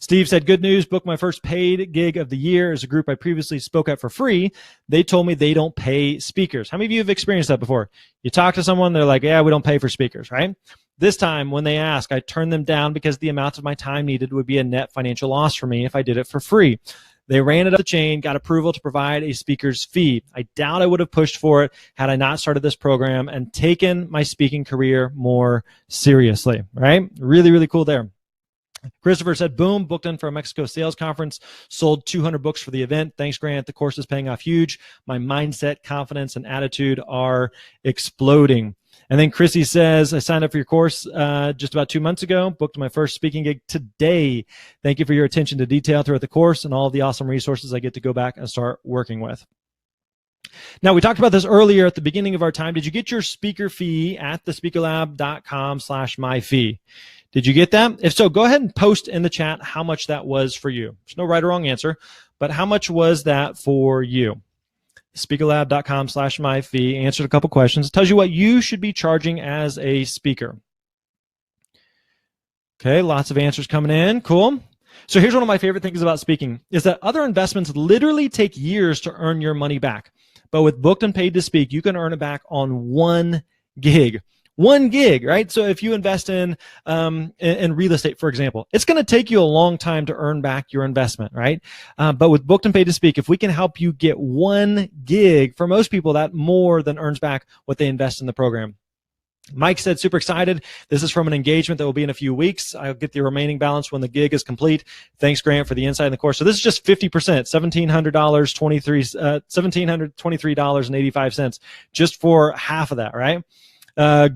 S1: Steve said, good news, booked my first paid gig of the year as a group I previously spoke at for free. They told me they don't pay speakers. How many of you have experienced that before? You talk to someone, they're like, yeah, we don't pay for speakers, right? This time when they ask, I turn them down because the amount of my time needed would be a net financial loss for me if I did it for free. They ran it up the chain, got approval to provide a speaker's fee. I doubt I would have pushed for it had I not started this program and taken my speaking career more seriously, right? Really, really cool there. Christopher said, boom, booked in for a Mexico sales conference, sold 200 books for the event. Thanks, Grant. The course is paying off huge. My mindset, confidence, and attitude are exploding. And then Chrissy says, I signed up for your course just about 2 months ago, booked my first speaking gig today. Thank you for your attention to detail throughout the course and all of the awesome resources I get to go back and start working with. Now, we talked about this earlier at the beginning of our time. Did you get your speaker fee at thespeakerlab.com/myfee? Did you get that? If so, go ahead and post in the chat how much that was for you. There's no right or wrong answer, but how much was that for you? Speakerlab.com/myfee. Answered a couple questions. It tells you what you should be charging as a speaker. Okay, lots of answers coming in. Cool. So here's one of my favorite things about speaking is that other investments literally take years to earn your money back. But with Booked and Paid to Speak, you can earn it back on 1 gig. 1 gig, right? So if you invest in real estate, for example, it's going to take you a long time to earn back your investment, right? But with Booked and Paid to Speak, if we can help you get 1 gig, for most people, that more than earns back what they invest in the program. Mike said, super excited. This is from an engagement that will be in a few weeks. I'll get the remaining balance when the gig is complete. Thanks, Grant, for the insight in the course. So this is just 50%, $1,723.85, just for half of that, right?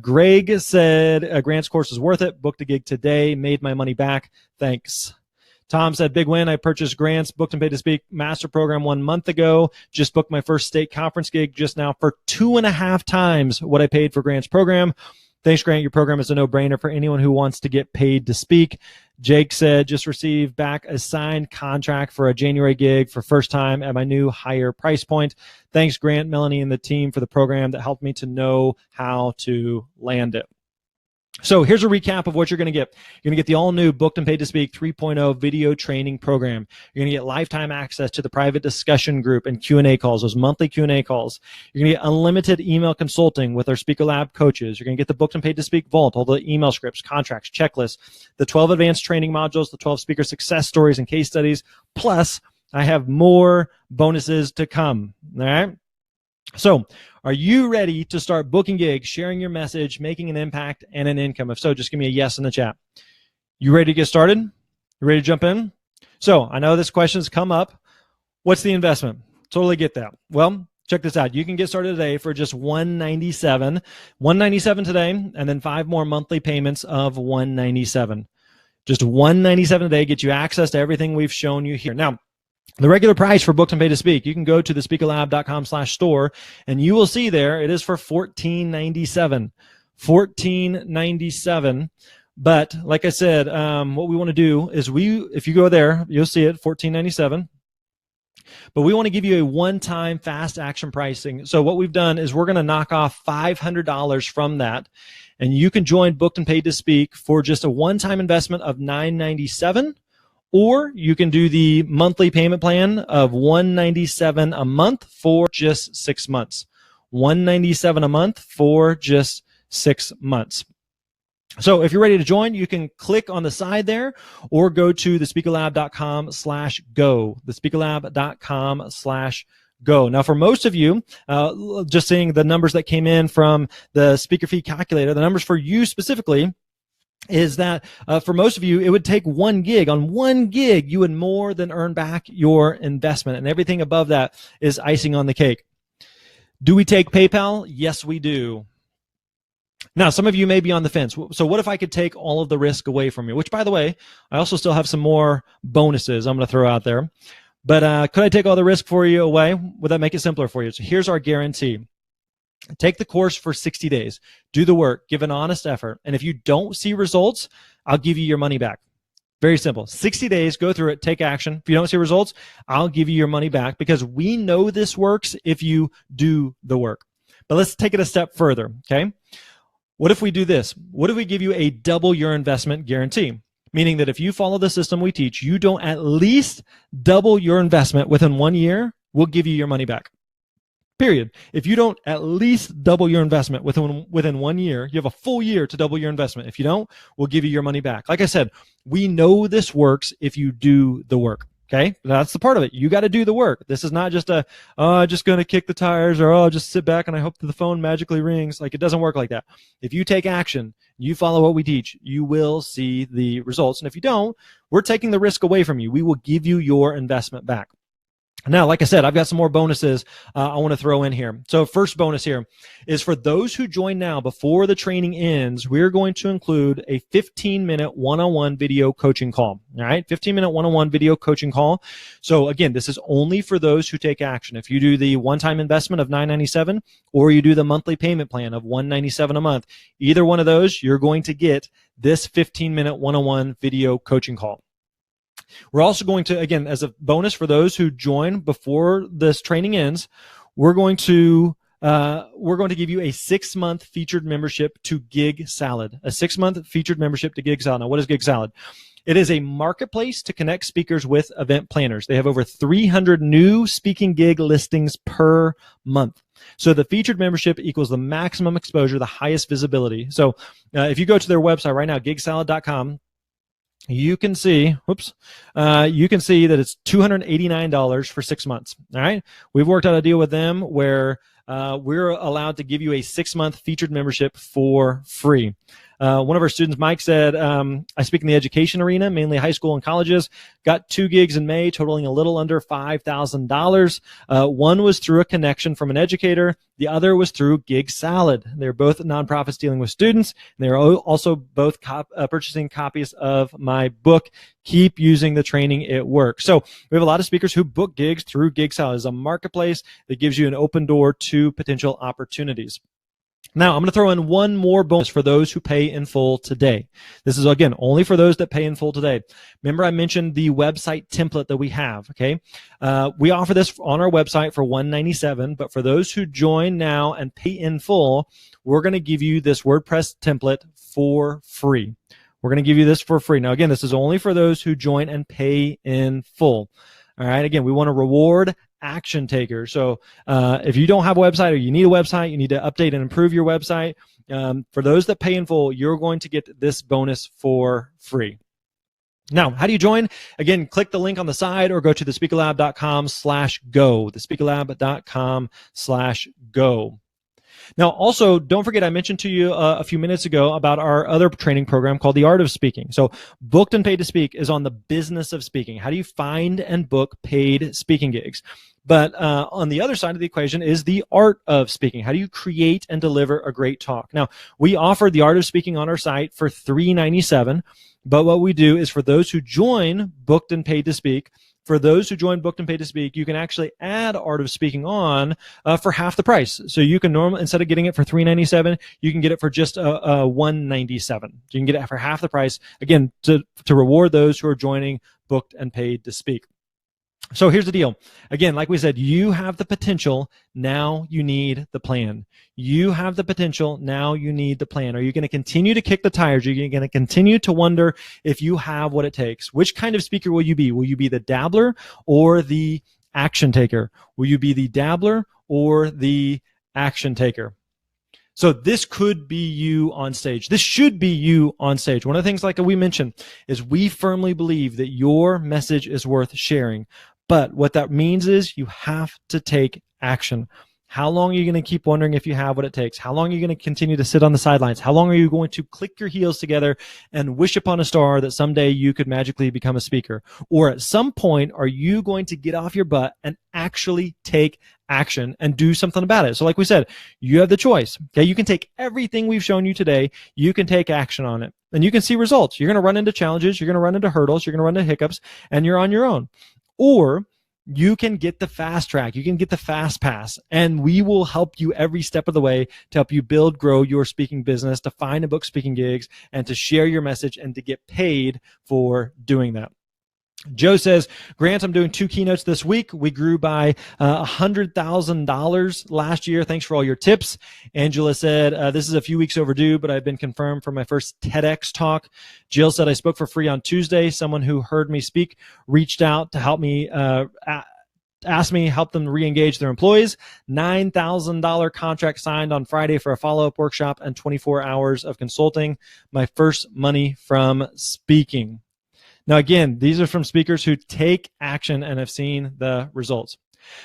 S1: Greg said, Grant's course is worth it. Booked a gig today. Made my money back. Thanks. Tom said, big win. I purchased Grant's Booked and Paid to Speak master program 1 month ago. Just booked my first state conference gig just now for 2.5 times what I paid for Grant's program. Thanks, Grant. Your program is a no-brainer for anyone who wants to get paid to speak. Jake said, just received back a signed contract for a January gig for first time at my new higher price point. Thanks, Grant, Melanie, and the team for the program that helped me to know how to land it. So here's a recap of what you're going to get. You're going to get the all-new Booked and Paid to Speak 3.0 video training program. You're going to get lifetime access to the private discussion group and Q&A calls, those monthly Q&A calls. You're going to get unlimited email consulting with our Speaker Lab coaches. You're going to get the Booked and Paid to Speak Vault, all the email scripts, contracts, checklists, the 12 advanced training modules, the 12 speaker success stories and case studies. Plus, I have more bonuses to come. All right? So, are you ready to start booking gigs, sharing your message, making an impact and an income? If so, just give me a yes in the chat. You ready to get started? You ready to jump in? So, I know this question's come up. What's the investment? Totally get that. Well, check this out. You can get started today for just $197. $197 today, and then 5 more monthly payments of $197. Just $197 a day gets you access to everything we've shown you here. Now, the regular price for Booked and Paid to Speak, you can go to thespeakerlab.com/store, and you will see there it is for $14.97. $14.97. But like I said, what we want to do is if you go there, you'll see it, $14.97. But we want to give you a one-time fast action pricing. So what we've done is we're going to knock off $500 from that, and you can join Booked and Paid to Speak for just a one-time investment of $997. Or you can do the monthly payment plan of $197 a month for just 6 months. $197 a month for just 6 months. So if you're ready to join, you can click on the side there or go to thespeakerlab.com/go. Thespeakerlab.com/go. Now, for most of you, just seeing the numbers that came in from the speaker fee calculator, the numbers for you specifically, is that for most of you, it would take 1 gig. On 1 gig, you would more than earn back your investment, and everything above that is icing on the cake. Do we take PayPal? Yes, we do. Now, some of you may be on the fence. So what if I could take all of the risk away from you? Which, by the way, I also still have some more bonuses I'm going to throw out there. But could I take all the risk for you away? Would that make it simpler for you? So here's our guarantee. Take the course for 60 days. Do the work. Give an honest effort. And if you don't see results, I'll give you your money back. Very simple. 60 days, go through it, take action. If you don't see results, I'll give you your money back because we know this works if you do the work. But let's take it a step further, okay? What if we do this? What if we give you a double your investment guarantee? Meaning that if you follow the system we teach, you don't at least double your investment within 1 year, we'll give you your money back. Period. If you don't at least double your investment within 1 year, you have a full year to double your investment. If you don't, we'll give you your money back. Like I said, we know this works if you do the work. Okay, that's the part of it. You got to do the work. This is not just just going to kick the tires, or I'll just sit back and I hope that the phone magically rings. Like, it doesn't work like that. If you take action, you follow what we teach, you will see the results. And if you don't, we're taking the risk away from you. We will give you your investment back. Now, like I said, I've got some more bonuses I want to throw in here. So first bonus here is for those who join now before the training ends, we're going to include a 15-minute one-on-one video coaching call. All right, 15-minute one-on-one video coaching call. So again, this is only for those who take action. If you do the one-time investment of $997 or you do the monthly payment plan of $197 a month, either one of those, you're going to get this 15-minute one-on-one video coaching call. We're also going to, again, as a bonus for those who join before this training ends, we're going to give you a 6-month featured membership to Gig Salad. A 6-month featured membership to Gig Salad. Now, what is Gig Salad? It is a marketplace to connect speakers with event planners. They have over 300 new speaking gig listings per month. So the featured membership equals the maximum exposure, the highest visibility. So if you go to their website right now, gigsalad.com, you can see that it's $289 for 6 months. All right. We've worked out a deal with them where we're allowed to give you a 6-month featured membership for free. One of our students, Mike, said, I speak in the education arena, mainly high school and colleges. Got 2 gigs in May, totaling a little under $5,000. One was through a connection from an educator. The other was through Gig Salad. They're both nonprofits dealing with students. They're also both purchasing copies of my book, Keep Using the Training, It Works. So we have a lot of speakers who book gigs through Gig Salad. It's a marketplace that gives you an open door to potential opportunities. Now, I'm going to throw in one more bonus for those who pay in full today. This is, again, only for those that pay in full today. Remember, I mentioned the website template that we have, okay? We offer this on our website for $197, but for those who join now and pay in full, we're going to give you this WordPress template for free. We're going to give you this for free. Now, again, this is only for those who join and pay in full. All right, again, we want to reward action takers. So if you don't have a website or you need a website, you need to update and improve your website. For those that pay in full, you're going to get this bonus for free. Now, how do you join? Again, click the link on the side or go to thespeakerlab.com/go, thespeakerlab.com/go. Now, also, don't forget, I mentioned to you a few minutes ago about our other training program called The Art of Speaking. So Booked and Paid to Speak is on the business of speaking. How do you find and book paid speaking gigs? But on the other side of the equation is the art of speaking. How do you create and deliver a great talk? Now, we offer The Art of Speaking on our site for $397. But what we do is for those who join Booked and Paid to Speak, for those who join Booked and Paid to Speak, you can actually add Art of Speaking on for half the price. So you can normally, instead of getting it for $397, you can get it for just $197. So you can get it for half the price, again, to reward those who are joining Booked and Paid to Speak. So here's the deal. Again, like we said, you have the potential. Now you need the plan. You have the potential. Now you need the plan. Are you going to continue to kick the tires? Are you going to continue to wonder if you have what it takes? Which kind of speaker will you be? Will you be the dabbler or the action taker? Will you be the dabbler or the action taker? So this could be you on stage. This should be you on stage. One of the things, like we mentioned, is we firmly believe that your message is worth sharing. But what that means is you have to take action. How long are you going to keep wondering if you have what it takes? How long are you going to continue to sit on the sidelines? How long are you going to click your heels together and wish upon a star that someday you could magically become a speaker? Or at some point, are you going to get off your butt and actually take action and do something about it? So like we said, you have the choice. Okay, you can take everything we've shown you today. You can take action on it and you can see results. You're going to run into challenges. You're going to run into hurdles. You're going to run into hiccups, and you're on your own. Or you can get the fast track. You can get the fast pass, and we will help you every step of the way to help you build, grow your speaking business, to find and book speaking gigs, and to share your message and to get paid for doing that. Joe says, Grant, I'm doing 2 keynotes this week. We grew by $100,000 last year. Thanks for all your tips. Angela said, this is a few weeks overdue, but I've been confirmed for my first TEDx talk. Jill said, I spoke for free on Tuesday. Someone who heard me speak reached out to help me, asked me help them re-engage their employees. $9,000 contract signed on Friday for a follow-up workshop and 24 hours of consulting. My first money from speaking. Now, again, these are from speakers who take action and have seen the results.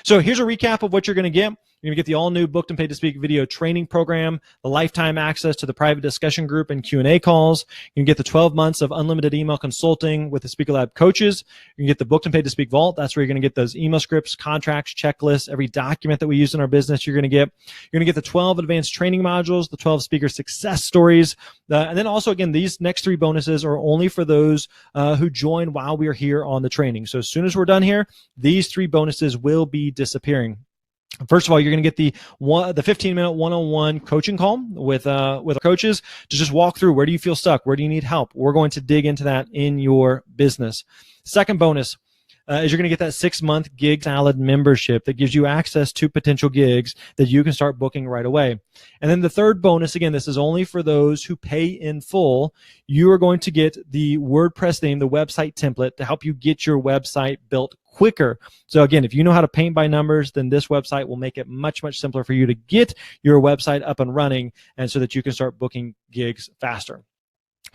S1: So here's a recap of what you're going to get. You're going to get the all-new Booked and Paid to Speak video training program, the lifetime access to the private discussion group and Q&A calls. You can get the 12 months of unlimited email consulting with the Speaker Lab coaches. You can get the Booked and Paid to Speak Vault. That's where you're going to get those email scripts, contracts, checklists, every document that we use in our business you're going to get. You're going to get the 12 advanced training modules, the 12 speaker success stories. And then also, again, these next 3 bonuses are only for those who join while we are here on the training. So as soon as we're done here, these 3 bonuses will be disappearing. First of all, you're going to get the 15-minute one-on-one coaching call with our coaches to just walk through where do you feel stuck, where do you need help. We're going to dig into that in your business. Second bonus is you're going to get that 6-month gig salad membership that gives you access to potential gigs that you can start booking right away. And then the third bonus, again, this is only for those who pay in full. You are going to get the WordPress theme, the website template to help you get your website built quicker. So again, if you know how to paint by numbers, then this website will make it much, much simpler for you to get your website up and running, and so that you can start booking gigs faster.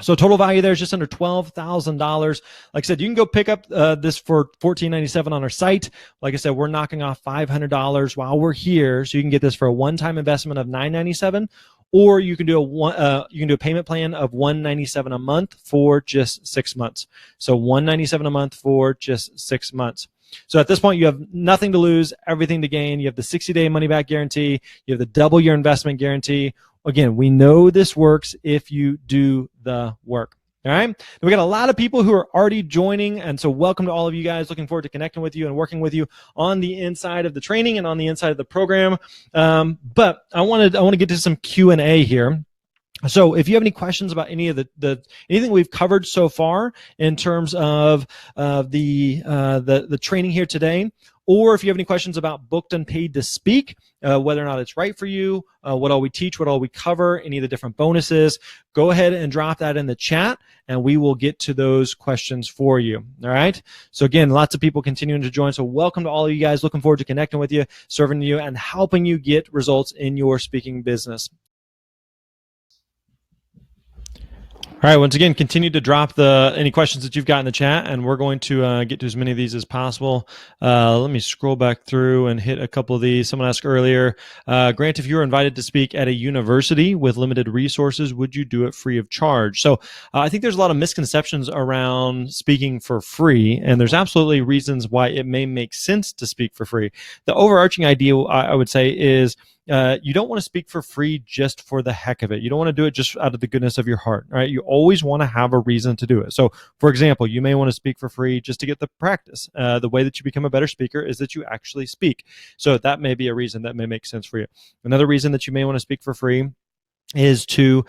S1: So total value there is just under $12,000. Like I said, you can go pick up this for $14.97 on our site. Like I said, we're knocking off $500 while we're here, so you can get this for a one-time investment of $997, or you can do a payment plan of $197 a month for just 6 months. So $197 a month for just 6 months. So at this point, you have nothing to lose, everything to gain. You have the 60-day money-back guarantee. You have the double your investment guarantee. Again, we know this works if you do the work. All right. We got a lot of people who are already joining, and so welcome to all of you guys. Looking forward to connecting with you and working with you on the inside of the training and on the inside of the program. But I want to get to some Q&A here. So if you have any questions about any of the anything we've covered so far in terms of the training here today, or if you have any questions about Booked and Paid to Speak, whether or not it's right for you, what all we teach, what all we cover, any of the different bonuses, go ahead and drop that in the chat, and we will get to those questions for you. All right. So again, lots of people continuing to join. So welcome to all of you guys. Looking forward to connecting with you, serving you, and helping you get results in your speaking business. All right, once again, continue to drop any questions that you've got in the chat, and we're going to get to as many of these as possible. Let me scroll back through and hit a couple of these. Someone asked earlier, Grant, if you were invited to speak at a university with limited resources, would you do it free of charge? So I think there's a lot of misconceptions around speaking for free, and there's absolutely reasons why it may make sense to speak for free. The overarching idea, I would say, is you don't want to speak for free just for the heck of it. You don't want to do it just out of the goodness of your heart, right? You always want to have a reason to do it. So, for example, you may want to speak for free just to get the practice. The way that you become a better speaker is that you actually speak. So that may be a reason that may make sense for you. Another reason that you may want to speak for free is to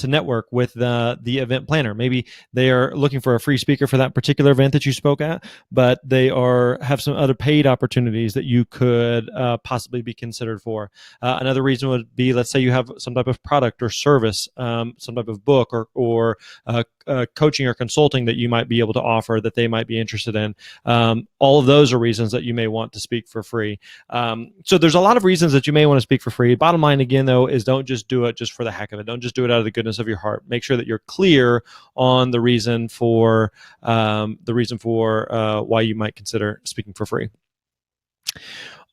S1: network with the event planner. Maybe they are looking for a free speaker for that particular event that you spoke at, but they have some other paid opportunities that you could possibly be considered for. Another reason would be, let's say you have some type of product or service, some type of book or coaching or consulting that you might be able to offer that they might be interested in. All of those are reasons that you may want to speak for free. So there's a lot of reasons that you may want to speak for free. Bottom line, again, though, is don't just do it just for the heck of it. Don't just do it out of the goodness of your heart. Make sure that you're clear on the reason for why you might consider speaking for free.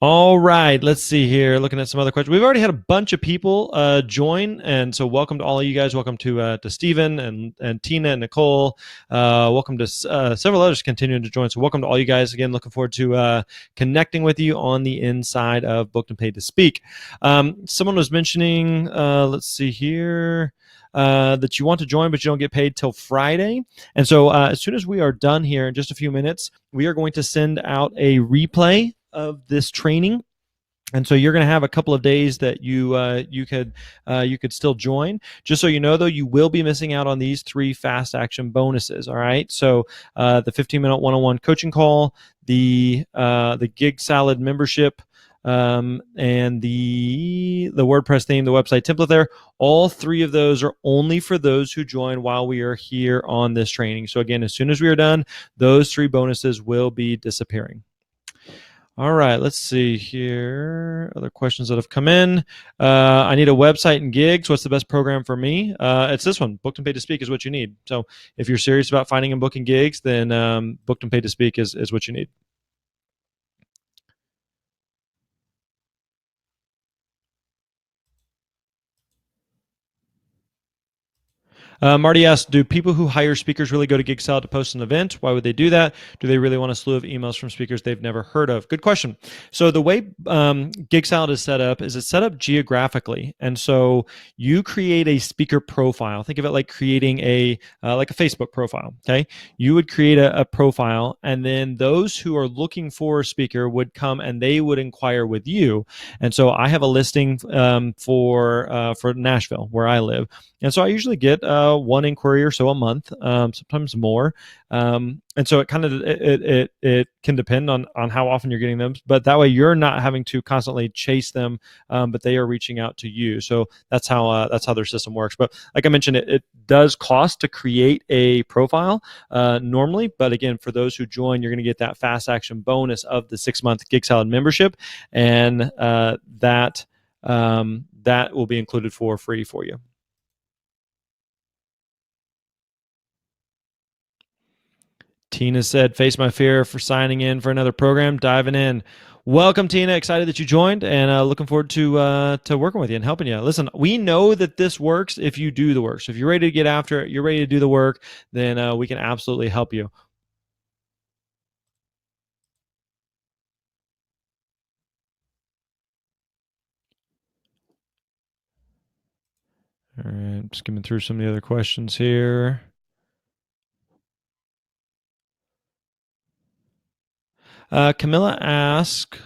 S1: All right, let's see here. Looking at some other questions. We've already had a bunch of people join, and so welcome to all of you guys. Welcome to Stephen and Tina and Nicole. Welcome to several others continuing to join. So welcome to all you guys. Again, looking forward to connecting with you on the inside of Booked and Paid to Speak. Someone was mentioning, let's see here, that you want to join, but you don't get paid till Friday. And so as soon as we are done here in just a few minutes, we are going to send out a replay of this training, and so you're going to have a couple of days that you could still join. Just so you know, though, you will be missing out on these 3 fast action bonuses. All right, so the 15-minute one-on-one coaching call, the gig salad membership, and the WordPress theme, the website template there. All 3 of those are only for those who join while we are here on this training. So again, as soon as we are done, those 3 bonuses will be disappearing. All right, let's see here. Other questions that have come in. I need a website and gigs. What's the best program for me? It's this one. Booked and Paid to Speak is what you need. So if you're serious about finding and booking gigs, then Booked and Paid to Speak is what you need. Marty asks, do people who hire speakers really go to Gig Salad to post an event? Why would they do that? Do they really want a slew of emails from speakers they've never heard of? Good question. So the way Gig Salad is set up is it's set up geographically. And so you create a speaker profile. Think of it like creating a Facebook profile. Okay. You would create a profile, and then those who are looking for a speaker would come and they would inquire with you. And so I have a listing for Nashville, where I live. And so I usually get one inquiry or so a month, sometimes more. And so it kind of it can depend on how often you're getting them, but that way you're not having to constantly chase them, but they are reaching out to you. So that's how their system works. But like I mentioned, it does cost to create a profile normally, but again, for those who join, you're going to get that fast action bonus of the 6-month Gig Salad membership, and that will be included for free for you. Tina said, face my fear for signing in for another program, diving in. Welcome, Tina. Excited that you joined, and looking forward to working with you and helping you. Listen, we know that this works if you do the work. So if you're ready to get after it, you're ready to do the work, then we can absolutely help you. All right, just skimming through some of the other questions here. Camilla asks,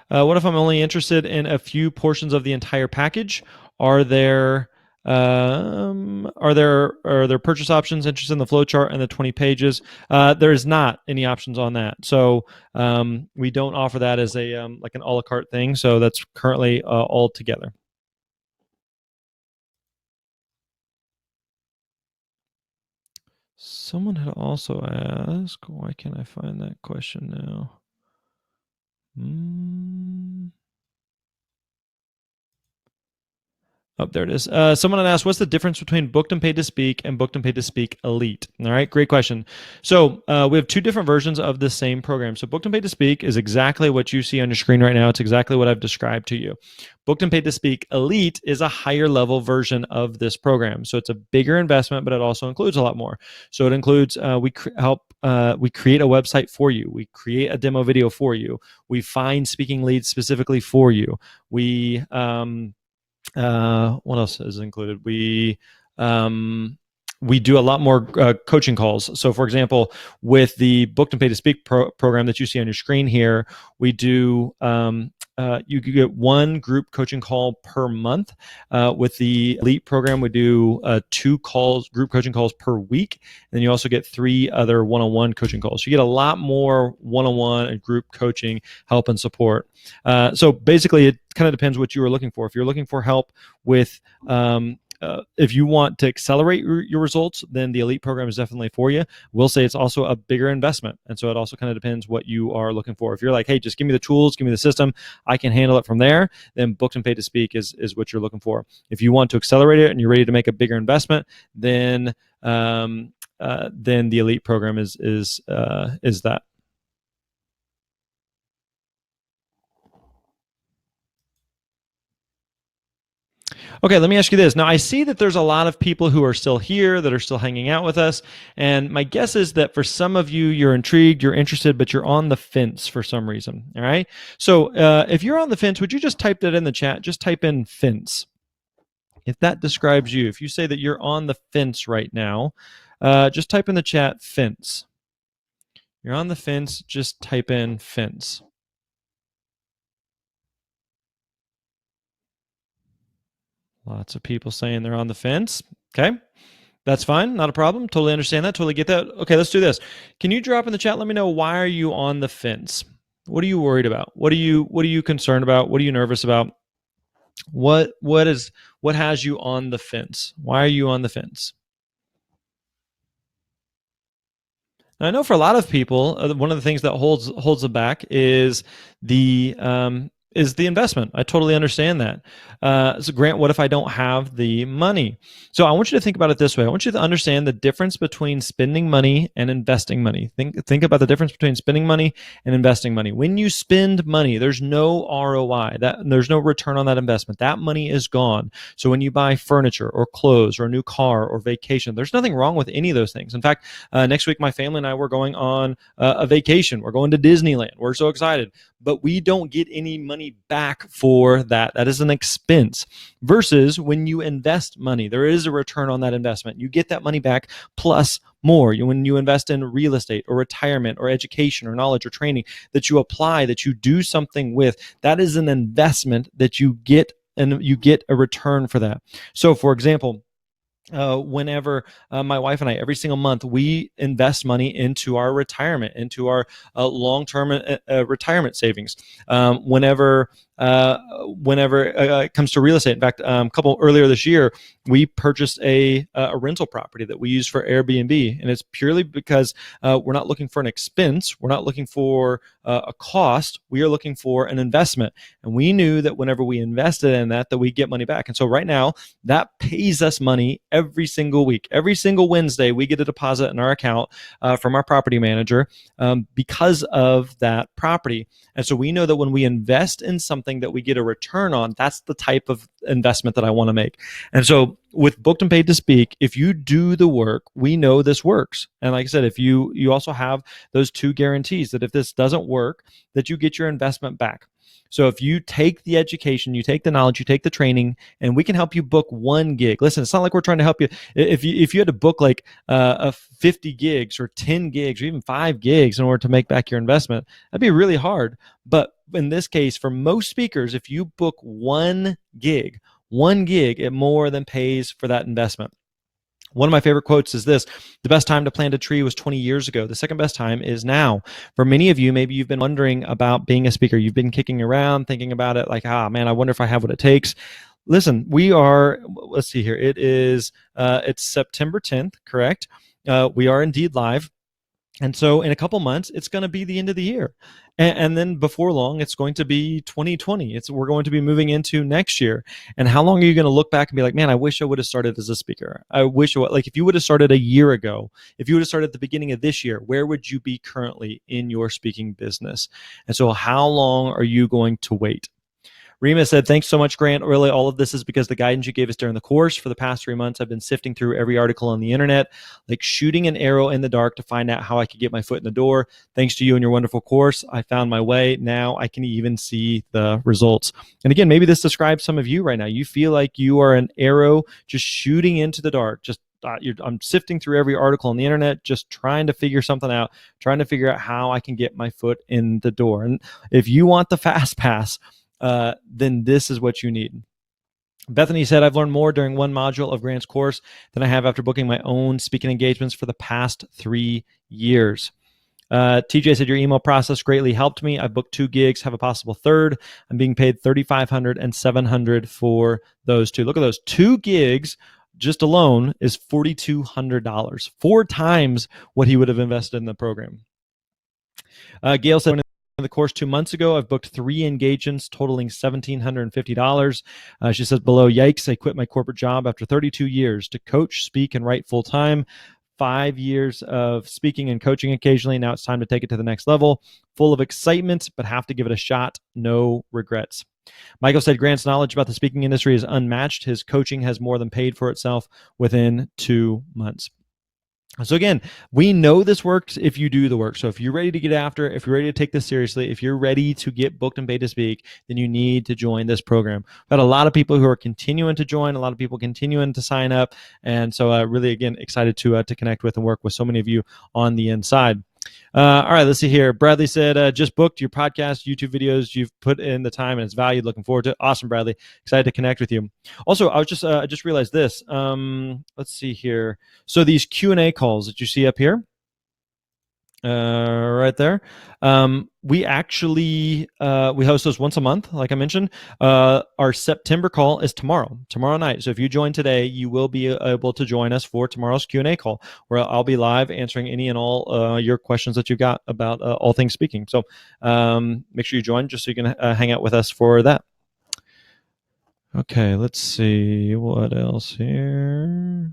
S1: what if I'm only interested in a few portions of the entire package? Are there purchase options interested in the flowchart and the 20 pages? There is not any options on that. So we don't offer that as a like an a la carte thing. So that's currently all together. Someone had also asked, why can't I find that question now? Oh, there it is. Someone had asked, what's the difference between Booked and Paid to Speak and Booked and Paid to Speak Elite? All right, great question. So we have two different versions of the same program. So Booked and Paid to Speak is exactly what you see on your screen right now. It's exactly what I've described to you. Booked and Paid to Speak Elite is a higher level version of this program. So it's a bigger investment, but it also includes a lot more. So it includes we create a website for you. We create a demo video for you. We find speaking leads specifically for you. What else is included? We do a lot more coaching calls. So, for example, with the Booked and Paid to Speak program that you see on your screen here, we do you could get one group coaching call per month. With the Elite program, we do 2 group coaching calls per week, and then you also get 3 other one-on-one coaching calls. So you get a lot more one-on-one and group coaching help and support. So basically, it kind of depends what you are looking for. If you're looking for help with if you want to accelerate your results, then the Elite program is definitely for you. We'll say it's also a bigger investment. And so it also kind of depends what you are looking for. If you're like, hey, just give me the tools, give me the system, I can handle it from there, then Booked and Paid to Speak is what you're looking for. If you want to accelerate it and you're ready to make a bigger investment, then the Elite program is that. Okay, let me ask you this. Now, I see that there's a lot of people who are still here, that are still hanging out with us. And my guess is that for some of you, you're intrigued, you're interested, but you're on the fence for some reason. All right. So if you're on the fence, would you just type that in the chat? Just type in fence. If that describes you, if you say that you're on the fence right now, just type in the chat fence. You're on the fence, just type in fence. Lots of people saying they're on the fence. Okay. That's fine. Not a problem. Totally understand that. Totally get that. Okay, let's do this. Can you drop in the chat? Let me know, why are you on the fence? What are you worried about? What are you concerned about? What are you nervous about? What has you on the fence? Why are you on the fence? Now, I know for a lot of people, one of the things that holds them back is the is the investment. I totally understand that. So Grant, what if I don't have the money? So I want you to think about it this way. I want you to understand the difference between spending money and investing money. Think about the difference between spending money and investing money. When you spend money, there's no ROI. There's no return on that investment. That money is gone. So when you buy furniture or clothes or a new car or vacation, there's nothing wrong with any of those things. In fact, next week my family and I were going on a vacation. We're going to Disneyland. We're so excited. But we don't get any money back for that. That is an expense. Versus when you invest money, there is a return on that investment. You get that money back plus more. When you invest in real estate or retirement or education or knowledge or training that you apply, that you do something with, that is an investment that you get, and you get a return for that. So for example, whenever my wife and I, every single month, we invest money into our retirement, into our long-term retirement savings. Whenever it comes to real estate, in fact, a couple earlier this year, we purchased a rental property that we use for Airbnb, and it's purely because we're not looking for an expense, we're not looking for a cost, we are looking for an investment, and we knew that whenever we invested in that we get money back. And so right now, that pays us money every single week. Every single Wednesday, we get a deposit in our account from our property manager because of that property. And so we know that when we invest in something that we get a return on, that's the type of investment that I want to make. And so with Booked and Paid to Speak, if you do the work, we know this works. And like I said, if you also have those two guarantees that if this doesn't work, that you get your investment back. So if you take the education, you take the knowledge, you take the training, and we can help you book 1 gig. Listen, it's not like we're trying to help you. If you had to book like 50 gigs or 10 gigs or even 5 gigs in order to make back your investment, that'd be really hard. But in this case, for most speakers, if you book 1 gig, it more than pays for that investment. One of my favorite quotes is this: the best time to plant a tree was 20 years ago. The second best time is now. For many of you, maybe you've been wondering about being a speaker. You've been kicking around, thinking about it like, man, I wonder if I have what it takes. Listen, let's see here. It's September 10th, correct? We are indeed live. And so in a couple months, it's going to be the end of the year. And then before long, it's going to be 2020. We're going to be moving into next year. And how long are you going to look back and be like, man, I wish I would have started as a speaker. Like if you would have started a year ago, if you would have started at the beginning of this year, where would you be currently in your speaking business? And so how long are you going to wait? Rima said, thanks so much, Grant. Really, all of this is because the guidance you gave us during the course. For the past 3 months, I've been sifting through every article on the internet, like shooting an arrow in the dark to find out how I could get my foot in the door. Thanks to you and your wonderful course, I found my way. Now I can even see the results. And again, maybe this describes some of you right now. You feel like you are an arrow just shooting into the dark, I'm sifting through every article on the internet, just trying to figure something out, trying to figure out how I can get my foot in the door. And if you want the fast pass, then this is what you need. Bethany said, I've learned more during one module of Grant's course than I have after booking my own speaking engagements for the past 3 years. TJ said, your email process greatly helped me. I booked 2 gigs, have a possible third. I'm being paid $3,500 and $700 for those 2. Look at those 2 gigs. Just alone is $4,200, 4 times what he would have invested in the program. Gail said, in the course 2 months ago, I've booked 3 engagements totaling $1,750. She says below, yikes, I quit my corporate job after 32 years to coach, speak, and write full time. 5 years of speaking and coaching occasionally. Now it's time to take it to the next level. Full of excitement, but have to give it a shot. No regrets. Michael said Grant's knowledge about the speaking industry is unmatched. His coaching has more than paid for itself within 2 months. So again, we know this works if you do the work. So if you're ready to get after it, if you're ready to take this seriously, if you're ready to get booked and paid to speak, then you need to join this program. We've got a lot of people who are continuing to join, a lot of people continuing to sign up. And so really, again, excited to connect with and work with so many of you on the inside. All right, let's see here. Bradley said, just booked your podcast, YouTube videos. You've put in the time and it's valued. Looking forward to it. Awesome, Bradley. Excited to connect with you. Also, I just realized this. Let's see here. So these Q&A calls that you see up here, Right there. We actually we host those once a month, like I mentioned. Our September call is tomorrow night. So if you join today, you will be able to join us for tomorrow's Q&A call, where I'll be live answering any and all your questions that you've got about all things speaking. So make sure you join just so you can hang out with us for that. Okay, let's see what else here.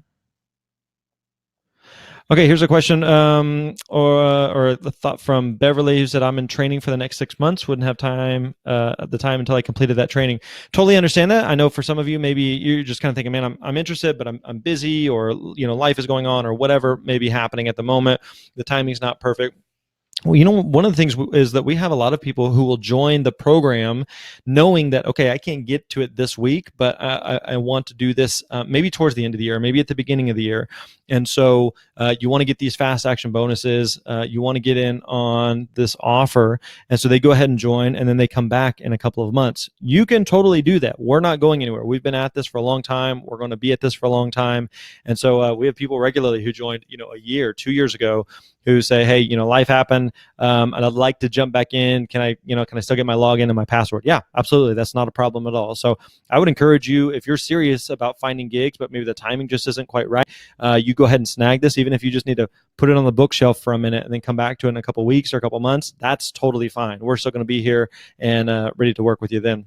S1: Okay, here's a question or a thought from Beverly, who said, I'm in training for the next 6 months, wouldn't have time the time until I completed that training. Totally understand that. I know for some of you, maybe you're just kind of thinking, man, I'm interested, but I'm busy, or life is going on, or whatever may be happening at the moment. The timing's not perfect. Well, one of the things is that we have a lot of people who will join the program knowing that, okay, I can't get to it this week, but I want to do this maybe towards the end of the year, maybe at the beginning of the year. And so you want to get these fast action bonuses. You want to get in on this offer. And so they go ahead and join, and then they come back in a couple of months. You can totally do that. We're not going anywhere. We've been at this for a long time. We're going to be at this for a long time. And so we have people regularly who joined, a year, 2 years ago, who say, hey, life happened, and I'd like to jump back in. Can I still get my login and my password? Yeah, absolutely. That's not a problem at all. So I would encourage you, if you're serious about finding gigs, but maybe the timing just isn't quite right, you go ahead and snag this, even if you just need to put it on the bookshelf for a minute and then come back to it in a couple of weeks or a couple of months. That's totally fine. We're still going to be here and ready to work with you then.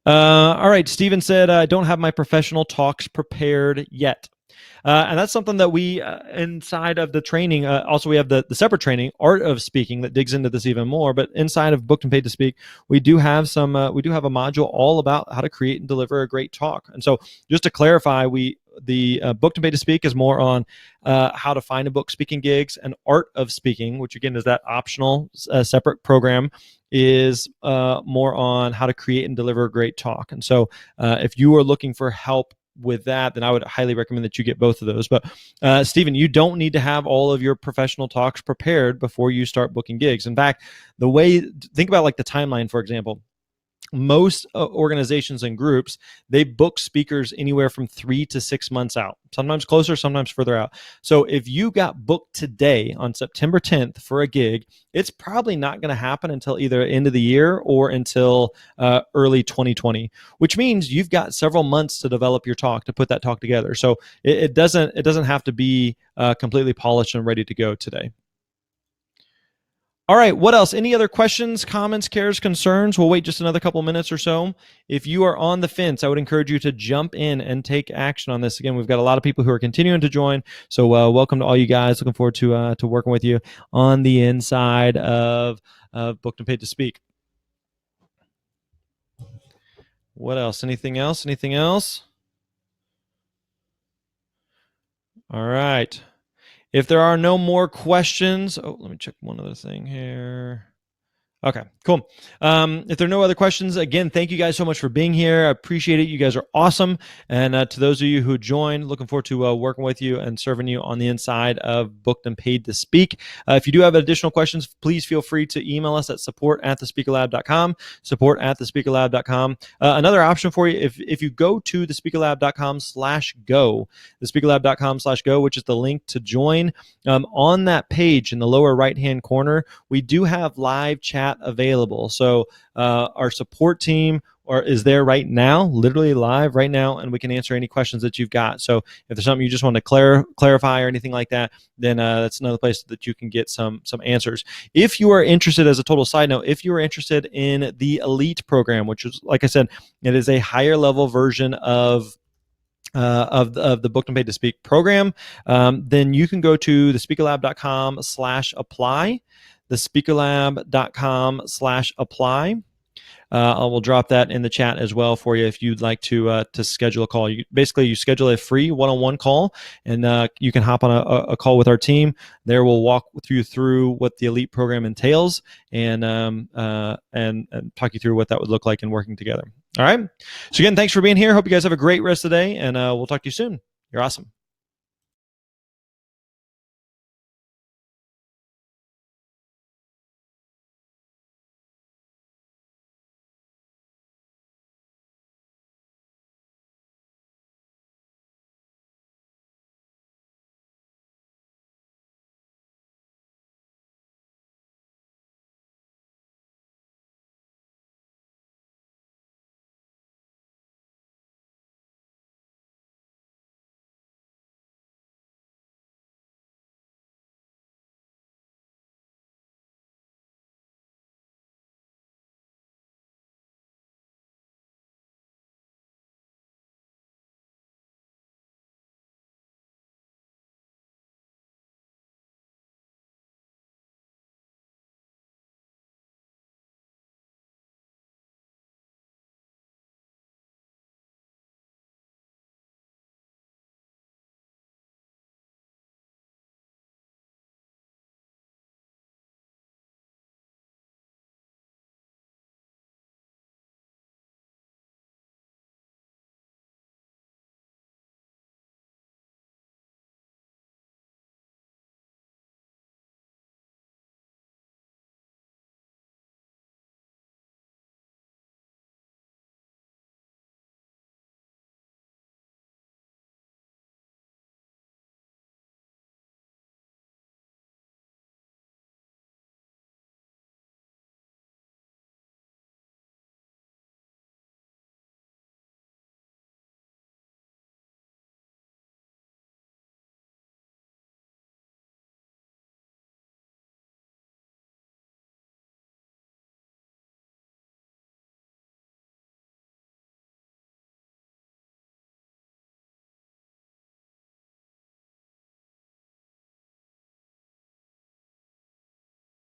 S1: All right. Steven said, I don't have my professional talks prepared yet. And that's something that we, inside of the training, also we have the separate training, Art of Speaking, that digs into this even more. But inside of Booked and Paid to Speak, we do have a module all about how to create and deliver a great talk. And so just to clarify, the Booked and Paid to Speak is more on how to find and book speaking gigs, and Art of Speaking, which again is that optional separate program, is more on how to create and deliver a great talk. And so if you are looking for help with that, then I would highly recommend that you get both of those. But Stephen, you don't need to have all of your professional talks prepared before you start booking gigs. In fact, think about like the timeline, for example. Most organizations and groups, they book speakers anywhere from 3 to 6 months out, sometimes closer, sometimes further out. So if you got booked today on September 10th for a gig, it's probably not going to happen until either end of the year or until early 2020, which means you've got several months to develop your talk, to put that talk together. So it doesn't have to be completely polished and ready to go today. All right, what else? Any other questions, comments, cares, concerns? We'll wait just another couple minutes or so. If you are on the fence, I would encourage you to jump in and take action on this. Again, we've got a lot of people who are continuing to join, so welcome to all you guys. Looking forward to working with you on the inside of Booked and Paid to Speak. What else? Anything else? Anything else? All right. If there are no more questions, let me check one other thing here. Okay, cool. If there are no other questions, again, thank you guys so much for being here. I appreciate it. You guys are awesome. And to those of you who joined, looking forward to working with you and serving you on the inside of Booked and Paid to Speak. If you do have additional questions, please feel free to email us at support@thespeakerlab.com, support@thespeakerlab.com. Another option for you, if you go to thespeakerlab.com/go, thespeakerlab.com/go, which is the link to join, on that page in the lower right-hand corner, we do have live chat available. So our support team is there right now, literally live right now, and we can answer any questions that you've got. So if there's something you just want to clarify or anything like that, then that's another place that you can get some answers. If you are interested, as a total side note, if you are interested in the Elite program, which is, like I said, it is a higher level version of the Booked and Paid to Speak program, then you can go to thespeakerlab.com/apply, thespeakerlab.com/apply. I will drop that in the chat as well for you if you'd like to schedule a call. You schedule a free one-on-one call, and you can hop on a call with our team. There we'll walk you through what the Elite program entails and talk you through what that would look like in working together. All right. So again, thanks for being here. Hope you guys have a great rest of the day, and we'll talk to you soon. You're awesome.